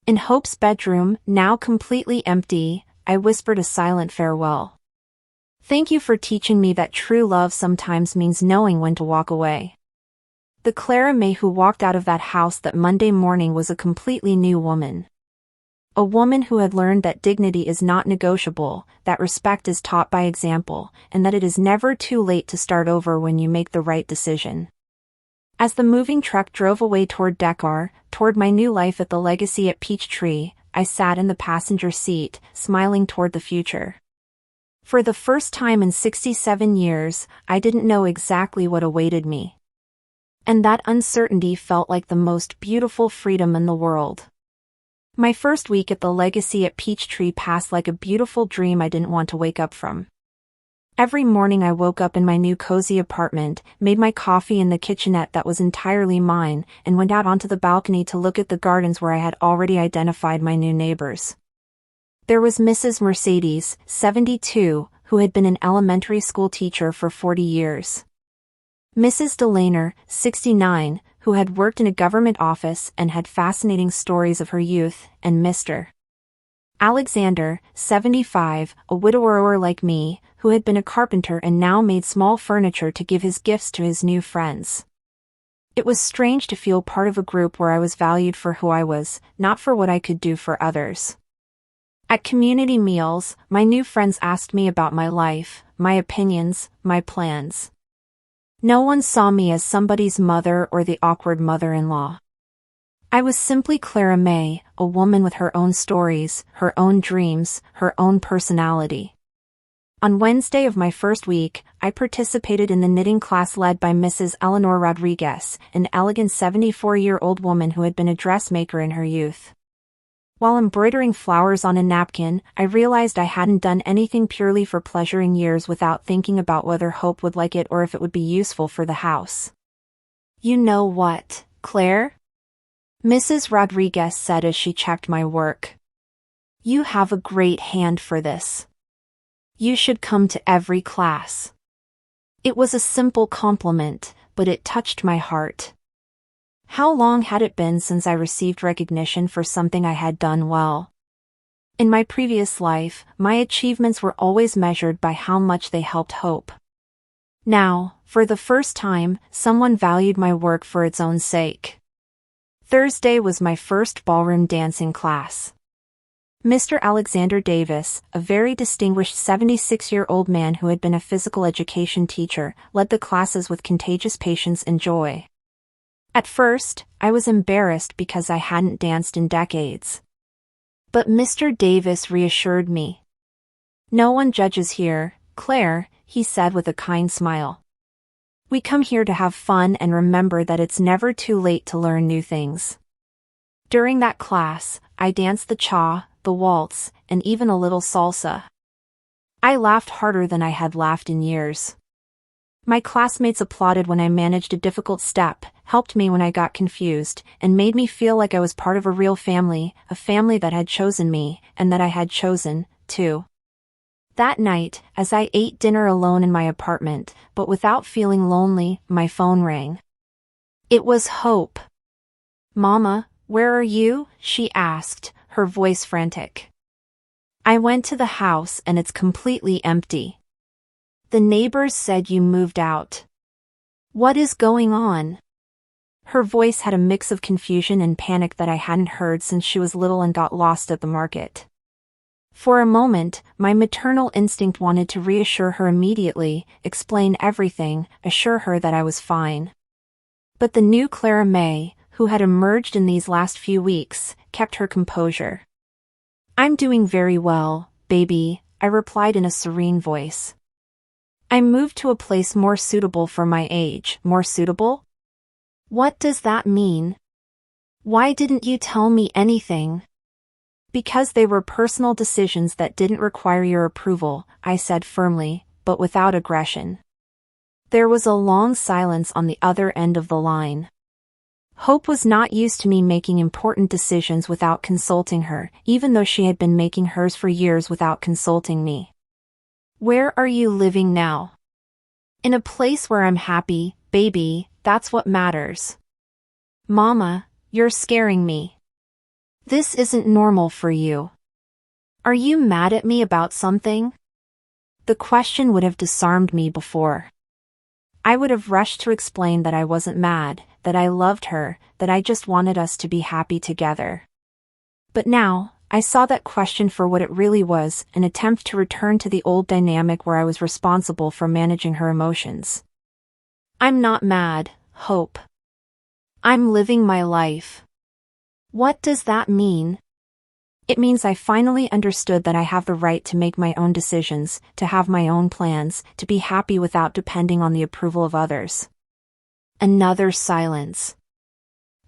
In Hope's bedroom, now completely empty, I whispered a silent farewell. "Thank you for teaching me that true love sometimes means knowing when to walk away." The Clara Mae who walked out of that house that Monday morning was a completely new woman. A woman who had learned that dignity is not negotiable, that respect is taught by example, and that it is never too late to start over when you make the right decision. As the moving truck drove away toward Dekar, toward my new life at the Legacy at Peachtree, I sat in the passenger seat, smiling toward the future. For the first time in 67 years, I didn't know exactly what awaited me. And that uncertainty felt like the most beautiful freedom in the world. My first week at the Legacy at Peachtree passed like a beautiful dream I didn't want to wake up from. Every morning I woke up in my new cozy apartment, made my coffee in the kitchenette that was entirely mine, and went out onto the balcony to look at the gardens where I had already identified my new neighbors. There was Mrs. Mercedes, 72, who had been an elementary school teacher for 40 years. Mrs. Delaner, 69, who had worked in a government office and had fascinating stories of her youth, and Mr. Alexander, 75, a widower like me, who had been a carpenter and now made small furniture to give his gifts to his new friends. It was strange to feel part of a group where I was valued for who I was, not for what I could do for others. At community meals, my new friends asked me about my life, my opinions, my plans. No one saw me as somebody's mother or the awkward mother-in-law. I was simply Clara May, a woman with her own stories, her own dreams, her own personality. On Wednesday of my first week, I participated in the knitting class led by Mrs. Eleanor Rodriguez, an elegant 74-year-old woman who had been a dressmaker in her youth. While embroidering flowers on a napkin, I realized I hadn't done anything purely for pleasure in years without thinking about whether Hope would like it or if it would be useful for the house. "You know what, Claire?" Mrs. Rodriguez said as she checked my work. "You have a great hand for this. You should come to every class." It was a simple compliment, but it touched my heart. How long had it been since I received recognition for something I had done well? In my previous life, my achievements were always measured by how much they helped Hope. Now, for the first time, someone valued my work for its own sake. Thursday was my first ballroom dancing class. Mr. Alexander Davis, a very distinguished 76-year-old man who had been a physical education teacher, led the classes with contagious patience and joy. At first, I was embarrassed because I hadn't danced in decades. But Mr. Davis reassured me. "No one judges here, Claire," he said with a kind smile. "We come here to have fun and remember that it's never too late to learn new things." During that class, I danced the cha, the waltz, and even a little salsa. I laughed harder than I had laughed in years. My classmates applauded when I managed a difficult step, helped me when I got confused, and made me feel like I was part of a real family, a family that had chosen me, and that I had chosen, too. That night, as I ate dinner alone in my apartment, but without feeling lonely, my phone rang. It was Hope. "Mama, where are you?" she asked, her voice frantic. "I went to the house and it's completely empty. The neighbors said you moved out. What is going on?" Her voice had a mix of confusion and panic that I hadn't heard since she was little and got lost at the market. For a moment, my maternal instinct wanted to reassure her immediately, explain everything, assure her that I was fine. But the new Clara May, who had emerged in these last few weeks, kept her composure. "I'm doing very well, baby," I replied in a serene voice. "I moved to a place more suitable for my age." "More suitable? What does that mean? Why didn't you tell me anything?" "Because they were personal decisions that didn't require your approval," I said firmly, but without aggression. There was a long silence on the other end of the line. Hope was not used to me making important decisions without consulting her, even though she had been making hers for years without consulting me. "Where are you living now?" "In a place where I'm happy, baby, that's what matters." "Mama, you're scaring me. This isn't normal for you. Are you mad at me about something?" The question would have disarmed me before. I would have rushed to explain that I wasn't mad, that I loved her, that I just wanted us to be happy together. But now, I saw that question for what it really was, an attempt to return to the old dynamic where I was responsible for managing her emotions. "I'm not mad, Hope. I'm living my life." "What does that mean?" "It means I finally understood that I have the right to make my own decisions, to have my own plans, to be happy without depending on the approval of others." Another silence.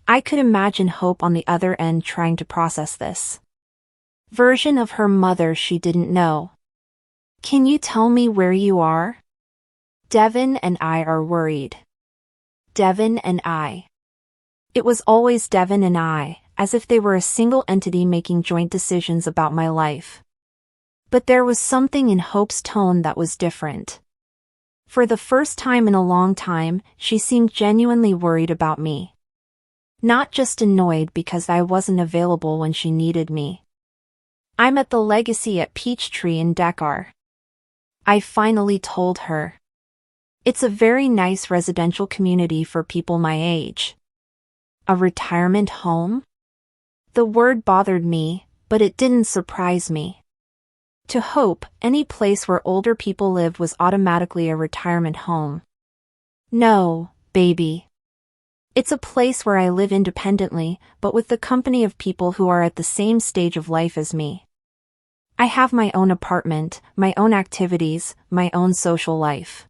I could imagine Hope on the other end trying to process this version of her mother she didn't know. "Can you tell me where you are? Devin and I are worried." Devin and I. It was always Devin and I, as if they were a single entity making joint decisions about my life. But there was something in Hope's tone that was different. For the first time in a long time, she seemed genuinely worried about me. Not just annoyed because I wasn't available when she needed me. "I'm at the Legacy at Peachtree in Dakar," I finally told her. "It's a very nice residential community for people my age." "A retirement home?" The word bothered me, but it didn't surprise me. To Hope, any place where older people lived was automatically a retirement home. "No, baby. It's a place where I live independently, but with the company of people who are at the same stage of life as me. I have my own apartment, my own activities, my own social life."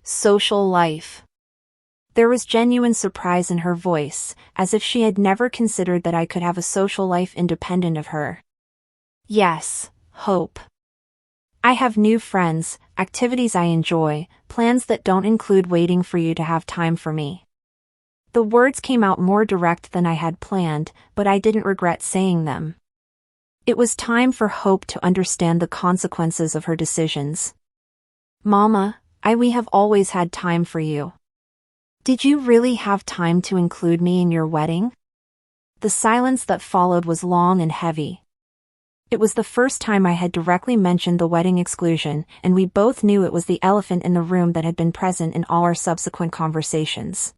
Social life. There was genuine surprise in her voice, as if she had never considered that I could have a social life independent of her. "Yes, Hope. I have new friends, activities I enjoy, plans that don't include waiting for you to have time for me." The words came out more direct than I had planned, but I didn't regret saying them. It was time for Hope to understand the consequences of her decisions. "Mama, we have always had time for you. Did you really have time to include me in your wedding?" The silence that followed was long and heavy. It was the first time I had directly mentioned the wedding exclusion, and we both knew it was the elephant in the room that had been present in all our subsequent conversations.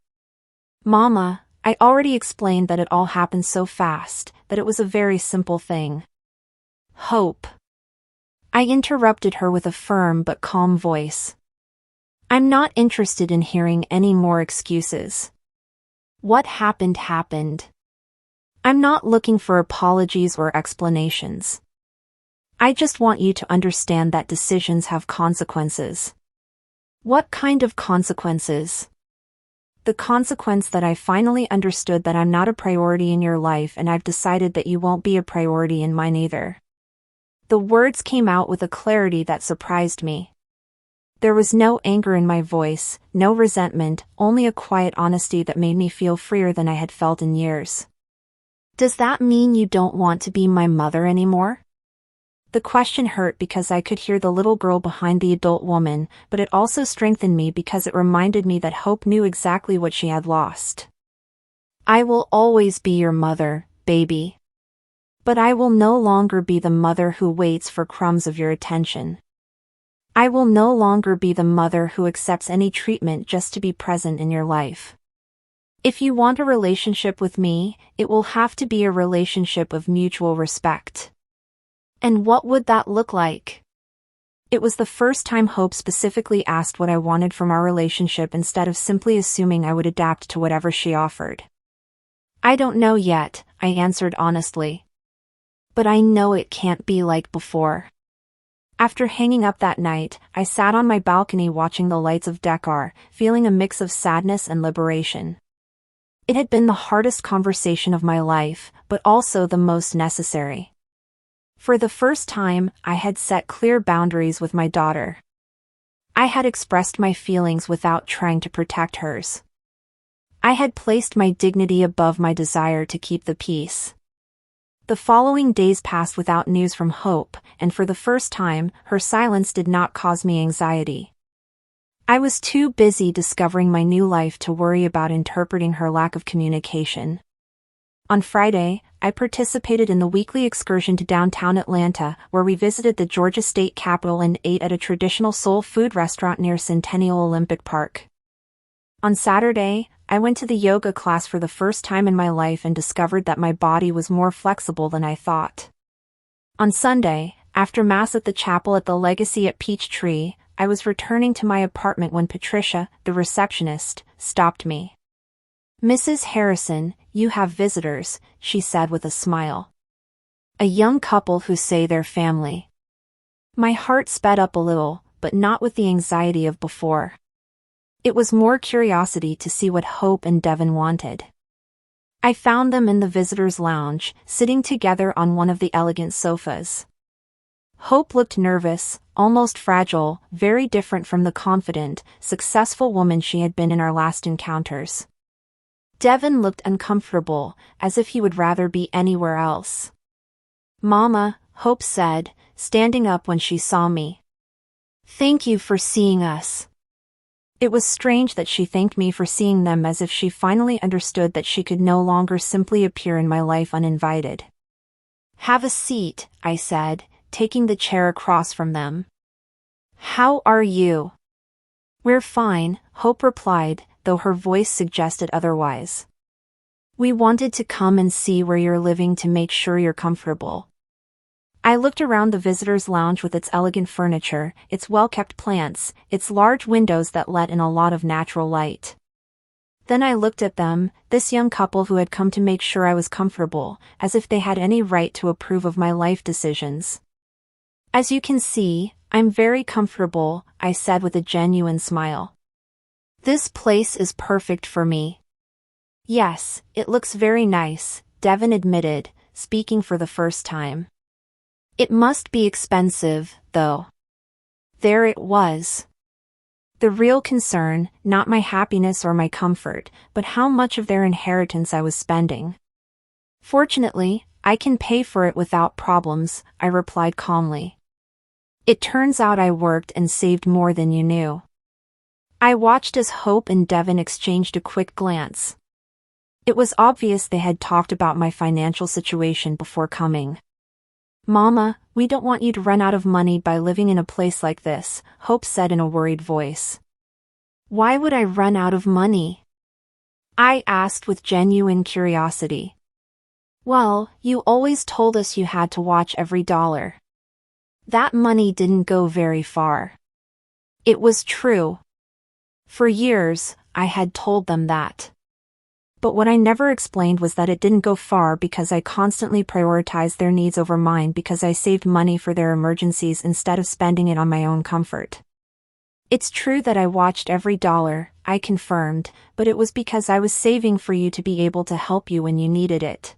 "Mama, I already explained that it all happened so fast, that it was a very simple thing." "Hope." I interrupted her with a firm but calm voice. "I'm not interested in hearing any more excuses. What happened happened. I'm not looking for apologies or explanations. I just want you to understand that decisions have consequences." "What kind of consequences?" "The consequence that I finally understood that I'm not a priority in your life, and I've decided that you won't be a priority in mine either." The words came out with a clarity that surprised me. There was no anger in my voice, no resentment, only a quiet honesty that made me feel freer than I had felt in years. "Does that mean you don't want to be my mother anymore?" The question hurt because I could hear the little girl behind the adult woman, but it also strengthened me because it reminded me that Hope knew exactly what she had lost. "I will always be your mother, baby. But I will no longer be the mother who waits for crumbs of your attention. I will no longer be the mother who accepts any treatment just to be present in your life. If you want a relationship with me, it will have to be a relationship of mutual respect." "And what would that look like?" It was the first time Hope specifically asked what I wanted from our relationship instead of simply assuming I would adapt to whatever she offered. "I don't know yet," I answered honestly. "But I know it can't be like before." After hanging up that night, I sat on my balcony watching the lights of Dakar, feeling a mix of sadness and liberation. It had been the hardest conversation of my life, but also the most necessary. For the first time, I had set clear boundaries with my daughter. I had expressed my feelings without trying to protect hers. I had placed my dignity above my desire to keep the peace. The following days passed without news from Hope, and for the first time, her silence did not cause me anxiety. I was too busy discovering my new life to worry about interpreting her lack of communication. On Friday, I participated in the weekly excursion to downtown Atlanta, where we visited the Georgia State Capitol and ate at a traditional soul food restaurant near Centennial Olympic Park. On Saturday, I went to the yoga class for the first time in my life and discovered that my body was more flexible than I thought. On Sunday, after Mass at the chapel at the Legacy at Peachtree, I was returning to my apartment when Patricia, the receptionist, stopped me. "Mrs. Harrison, you have visitors," she said with a smile. "A young couple who say they're family." My heart sped up a little, but not with the anxiety of before. It was more curiosity to see what Hope and Devin wanted. I found them in the visitors' lounge, sitting together on one of the elegant sofas. Hope looked nervous, almost fragile, very different from the confident, successful woman she had been in our last encounters. Devin looked uncomfortable, as if he would rather be anywhere else. "Mama," Hope said, standing up when she saw me. "Thank you for seeing us. It was strange that she thanked me for seeing them, as if she finally understood that she could no longer simply appear in my life uninvited. "Have a seat," I said, taking the chair across from them. "How are you?" "We're fine," Hope replied, though her voice suggested otherwise. "We wanted to come and see where you're living to make sure you're comfortable." I looked around the visitors' lounge with its elegant furniture, its well-kept plants, its large windows that let in a lot of natural light. Then I looked at them, this young couple who had come to make sure I was comfortable, as if they had any right to approve of my life decisions. "As you can see, I'm very comfortable," I said with a genuine smile. "This place is perfect for me." "Yes, it looks very nice," Devin admitted, speaking for the first time. "It must be expensive, though." There it was. The real concern, not my happiness or my comfort, but how much of their inheritance I was spending. "Fortunately, I can pay for it without problems," I replied calmly. "It turns out I worked and saved more than you knew." I watched as Hope and Devin exchanged a quick glance. It was obvious they had talked about my financial situation before coming. "Mama, we don't want you to run out of money by living in a place like this," Hope said in a worried voice. "Why would I run out of money?" I asked with genuine curiosity. "Well, you always told us you had to watch every dollar. That money didn't go very far." It was true. For years, I had told them that. But what I never explained was that it didn't go far because I constantly prioritized their needs over mine, because I saved money for their emergencies instead of spending it on my own comfort. "It's true that I watched every dollar," I confirmed, "but it was because I was saving for you to be able to help you when you needed it.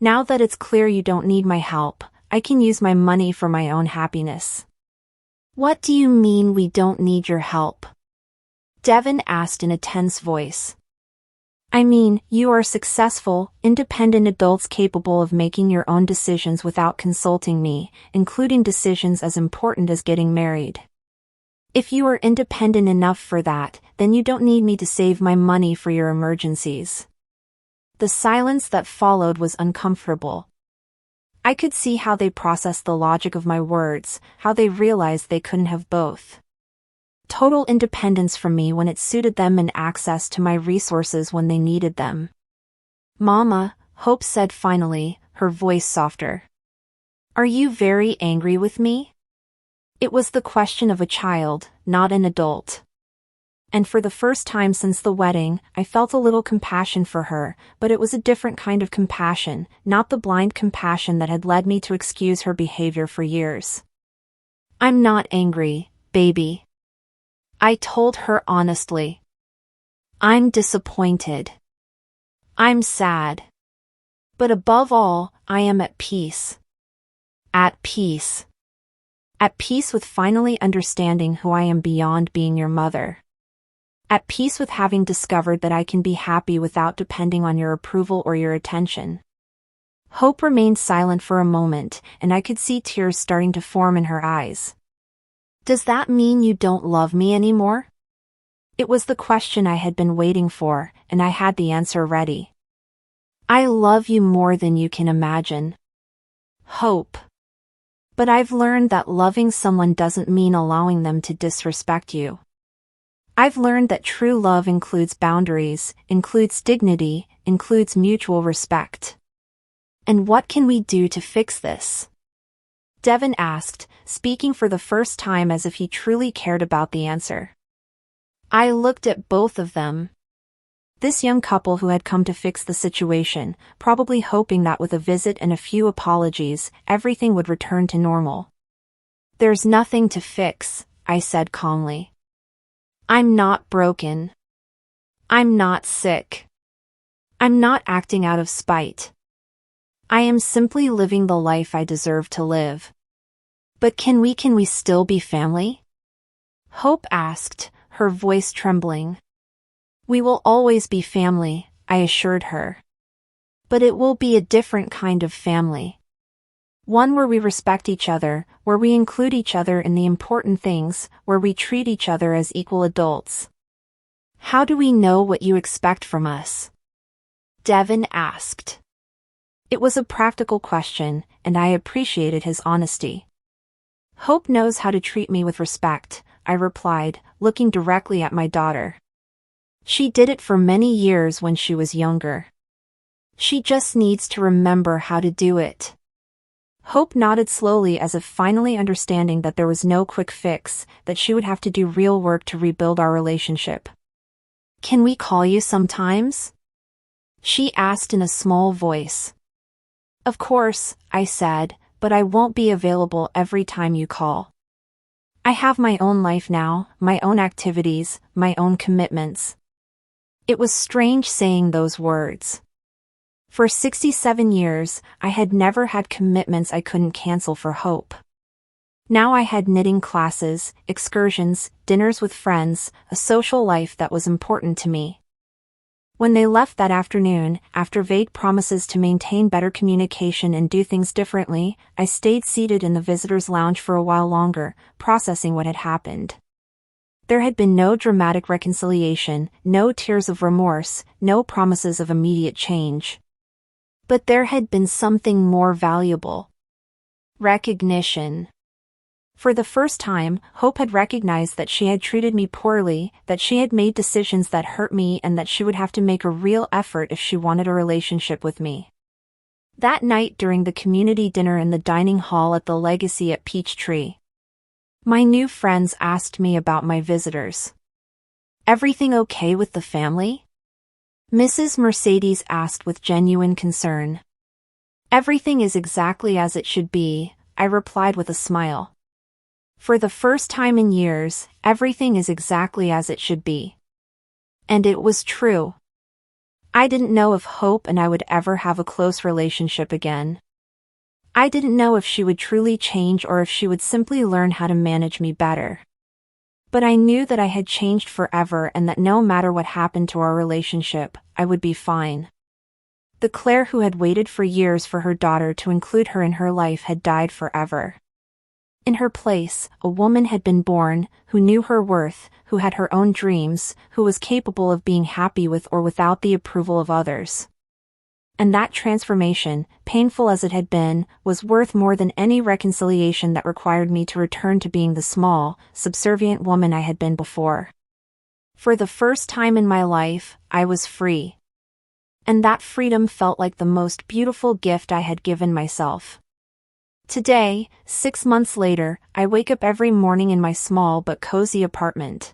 Now that it's clear you don't need my help, I can use my money for my own happiness." "What do you mean we don't need your help?" Devin asked in a tense voice. "I mean, you are successful, independent adults capable of making your own decisions without consulting me, including decisions as important as getting married. If you are independent enough for that, then you don't need me to save my money for your emergencies." The silence that followed was uncomfortable. I could see how they processed the logic of my words, how they realized they couldn't have both. Total independence from me when it suited them and access to my resources when they needed them. "Mama," Hope said finally, her voice softer. "Are you very angry with me?" It was the question of a child, not an adult. And for the first time since the wedding, I felt a little compassion for her, but it was a different kind of compassion, not the blind compassion that had led me to excuse her behavior for years. "I'm not angry, baby," I told her honestly. "I'm disappointed. I'm sad. But above all, I am at peace. At peace. At peace with finally understanding who I am beyond being your mother. At peace with having discovered that I can be happy without depending on your approval or your attention." Hope remained silent for a moment, and I could see tears starting to form in her eyes. "Does that mean you don't love me anymore?" It was the question I had been waiting for, and I had the answer ready. "I love you more than you can imagine, Hope. But I've learned that loving someone doesn't mean allowing them to disrespect you. I've learned that true love includes boundaries, includes dignity, includes mutual respect." "And what can we do to fix this?" Devin asked, speaking for the first time as if he truly cared about the answer. I looked at both of them. This young couple who had come to fix the situation, probably hoping that with a visit and a few apologies, everything would return to normal. "There's nothing to fix," I said calmly. "I'm not broken. I'm not sick. I'm not acting out of spite. I am simply living the life I deserve to live." "But can we still be family?" Hope asked, her voice trembling. "We will always be family," I assured her. "But it will be a different kind of family. One where we respect each other, where we include each other in the important things, where we treat each other as equal adults. How do we know what you expect from us? Devin asked. It was a practical question, and I appreciated his honesty. Hope knows how to treat me with respect, I replied, looking directly at my daughter. She did it for many years when she was younger. She just needs to remember how to do it. Hope nodded slowly as if finally understanding that there was no quick fix, that she would have to do real work to rebuild our relationship. Can we call you sometimes? She asked in a small voice. Of course, I said, but I won't be available every time you call. I have my own life now, my own activities, my own commitments. It was strange saying those words. For 67 years, I had never had commitments I couldn't cancel for Hope. Now I had knitting classes, excursions, dinners with friends, a social life that was important to me. When they left that afternoon, after vague promises to maintain better communication and do things differently, I stayed seated in the visitors' lounge for a while longer, processing what had happened. There had been no dramatic reconciliation, no tears of remorse, no promises of immediate change. But there had been something more valuable. Recognition. For the first time, Hope had recognized that she had treated me poorly, that she had made decisions that hurt me, and that she would have to make a real effort if she wanted a relationship with me. That night during the community dinner in the dining hall at the Legacy at Peachtree, my new friends asked me about my visitors. Everything okay with the family? Mrs. Mercedes asked with genuine concern. Everything is exactly as it should be, I replied with a smile. For the first time in years, everything is exactly as it should be. And it was true. I didn't know if Hope and I would ever have a close relationship again. I didn't know if she would truly change or if she would simply learn how to manage me better. But I knew that I had changed forever and that no matter what happened to our relationship, I would be fine. The Claire who had waited for years for her daughter to include her in her life had died forever. In her place, a woman had been born, who knew her worth, who had her own dreams, who was capable of being happy with or without the approval of others. And that transformation, painful as it had been, was worth more than any reconciliation that required me to return to being the small, subservient woman I had been before. For the first time in my life, I was free. And that freedom felt like the most beautiful gift I had given myself. Today, 6 months later, I wake up every morning in my small but cozy apartment.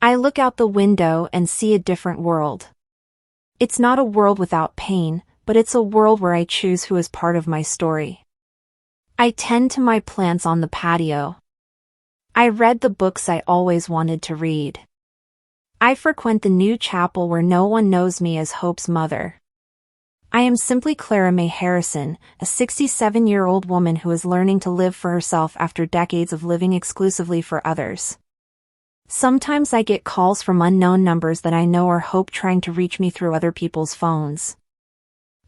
I look out the window and see a different world. It's not a world without pain, but it's a world where I choose who is part of my story. I tend to my plants on the patio. I read the books I always wanted to read. I frequent the new chapel where no one knows me as Hope's mother. I am simply Clara Mae Harrison, a 67-year-old woman who is learning to live for herself after decades of living exclusively for others. Sometimes I get calls from unknown numbers that I know are Hope trying to reach me through other people's phones.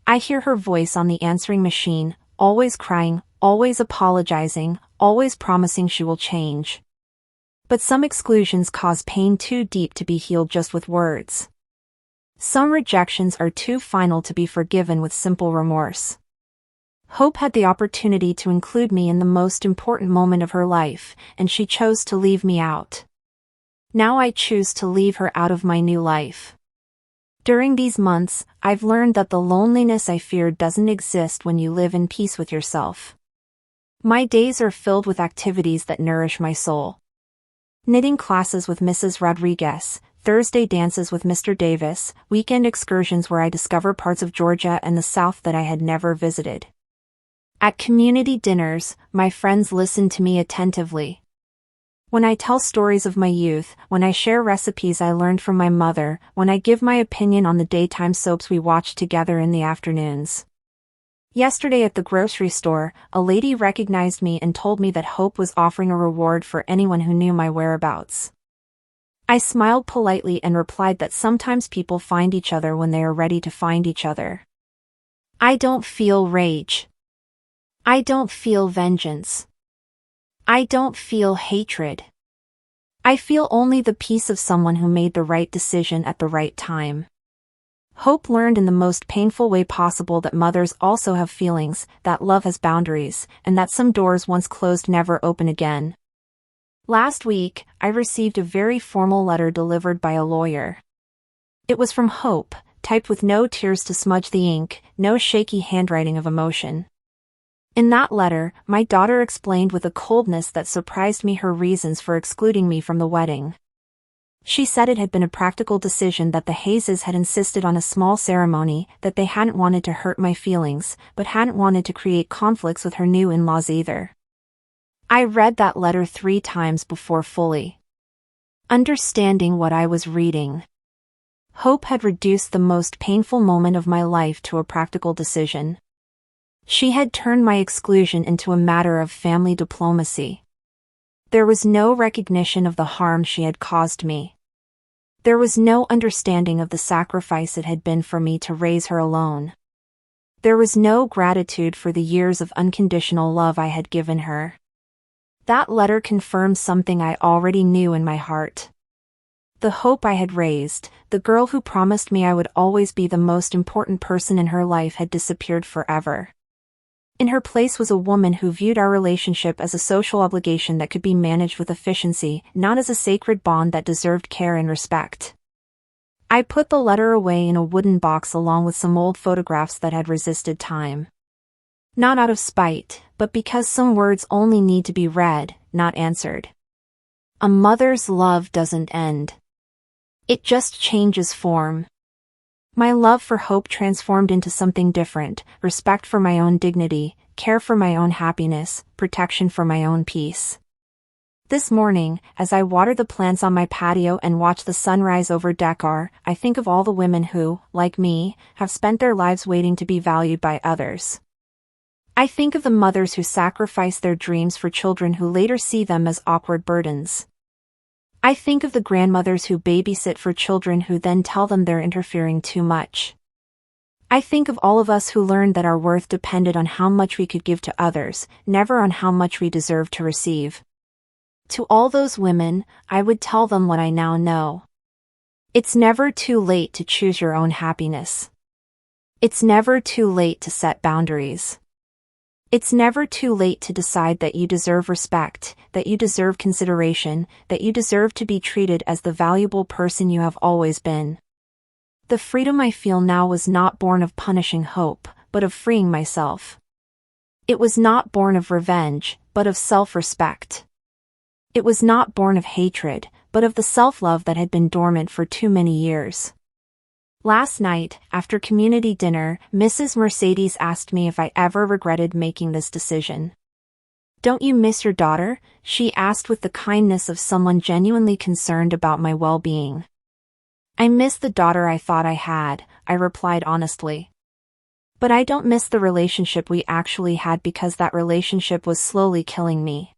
I hear her voice on the answering machine, always crying, always apologizing, always promising she will change. But some exclusions cause pain too deep to be healed just with words. Some rejections are too final to be forgiven with simple remorse. Hope had the opportunity to include me in the most important moment of her life, and she chose to leave me out. Now I choose to leave her out of my new life. During these months, I've learned that the loneliness I feared doesn't exist when you live in peace with yourself. My days are filled with activities that nourish my soul. Knitting classes with Mrs. Rodriguez, Thursday dances with Mr. Davis, weekend excursions where I discover parts of Georgia and the South that I had never visited. At community dinners, my friends listen to me attentively. When I tell stories of my youth, when I share recipes I learned from my mother, when I give my opinion on the daytime soaps we watched together in the afternoons. Yesterday at the grocery store, a lady recognized me and told me that Hope was offering a reward for anyone who knew my whereabouts. I smiled politely and replied that sometimes people find each other when they are ready to find each other. I don't feel rage. I don't feel vengeance. I don't feel hatred. I feel only the peace of someone who made the right decision at the right time. Hope learned in the most painful way possible that mothers also have feelings, that love has boundaries, and that some doors once closed never open again. Last week, I received a very formal letter delivered by a lawyer. It was from Hope, typed with no tears to smudge the ink, no shaky handwriting of emotion. In that letter, my daughter explained with a coldness that surprised me her reasons for excluding me from the wedding. She said it had been a practical decision that the Hayeses had insisted on a small ceremony, that they hadn't wanted to hurt my feelings, but hadn't wanted to create conflicts with her new in-laws either. I read that letter 3 times before fully understanding what I was reading. Hope had reduced the most painful moment of my life to a practical decision. She had turned my exclusion into a matter of family diplomacy. There was no recognition of the harm she had caused me. There was no understanding of the sacrifice it had been for me to raise her alone. There was no gratitude for the years of unconditional love I had given her. That letter confirmed something I already knew in my heart. The Hope I had raised, the girl who promised me I would always be the most important person in her life, had disappeared forever. In her place was a woman who viewed our relationship as a social obligation that could be managed with efficiency, not as a sacred bond that deserved care and respect. I put the letter away in a wooden box along with some old photographs that had resisted time. Not out of spite, but because some words only need to be read, not answered. A mother's love doesn't end. It just changes form. My love for Hope transformed into something different: respect for my own dignity, care for my own happiness, protection for my own peace. This morning, as I water the plants on my patio and watch the sunrise over Dakar, I think of all the women who, like me, have spent their lives waiting to be valued by others. I think of the mothers who sacrifice their dreams for children who later see them as awkward burdens. I think of the grandmothers who babysit for children who then tell them they're interfering too much. I think of all of us who learned that our worth depended on how much we could give to others, never on how much we deserved to receive. To all those women, I would tell them what I now know. It's never too late to choose your own happiness. It's never too late to set boundaries. It's never too late to decide that you deserve respect, that you deserve consideration, that you deserve to be treated as the valuable person you have always been. The freedom I feel now was not born of punishing Hope, but of freeing myself. It was not born of revenge, but of self-respect. It was not born of hatred, but of the self-love that had been dormant for too many years. Last night, after community dinner, Mrs. Mercedes asked me if I ever regretted making this decision. "Don't you miss your daughter?" she asked with the kindness of someone genuinely concerned about my well-being. "I miss the daughter I thought I had," I replied honestly. "But I don't miss the relationship we actually had, because that relationship was slowly killing me.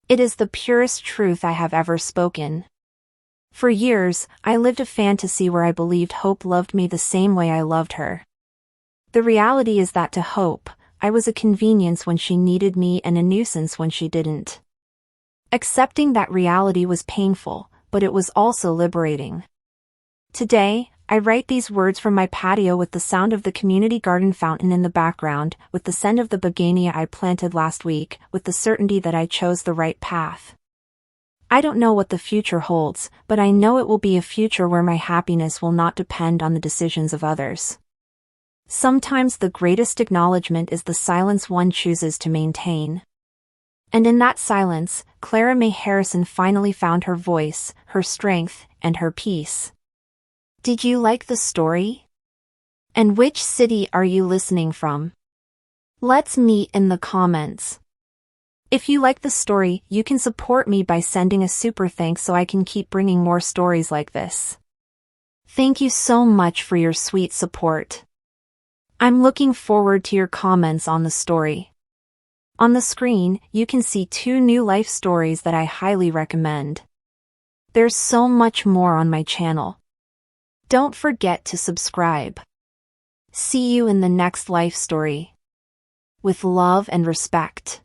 It is the purest truth I have ever spoken. For years, I lived a fantasy where I believed Hope loved me the same way I loved her. The reality is that to Hope, I was a convenience when she needed me and a nuisance when she didn't. Accepting that reality was painful, but it was also liberating. Today, I write these words from my patio with the sound of the community garden fountain in the background, with the scent of the begonia I planted last week, with the certainty that I chose the right path. I don't know what the future holds, but I know it will be a future where my happiness will not depend on the decisions of others. Sometimes the greatest acknowledgement is the silence one chooses to maintain. And in that silence, Clara May Harrison finally found her voice, her strength, and her peace. Did you like the story? And which city are you listening from? Let's meet in the comments. If you like the story, you can support me by sending a super thanks so I can keep bringing more stories like this. Thank you so much for your sweet support. I'm looking forward to your comments on the story. On the screen, you can see 2 new life stories that I highly recommend. There's so much more on my channel. Don't forget to subscribe. See you in the next life story. with love and respect.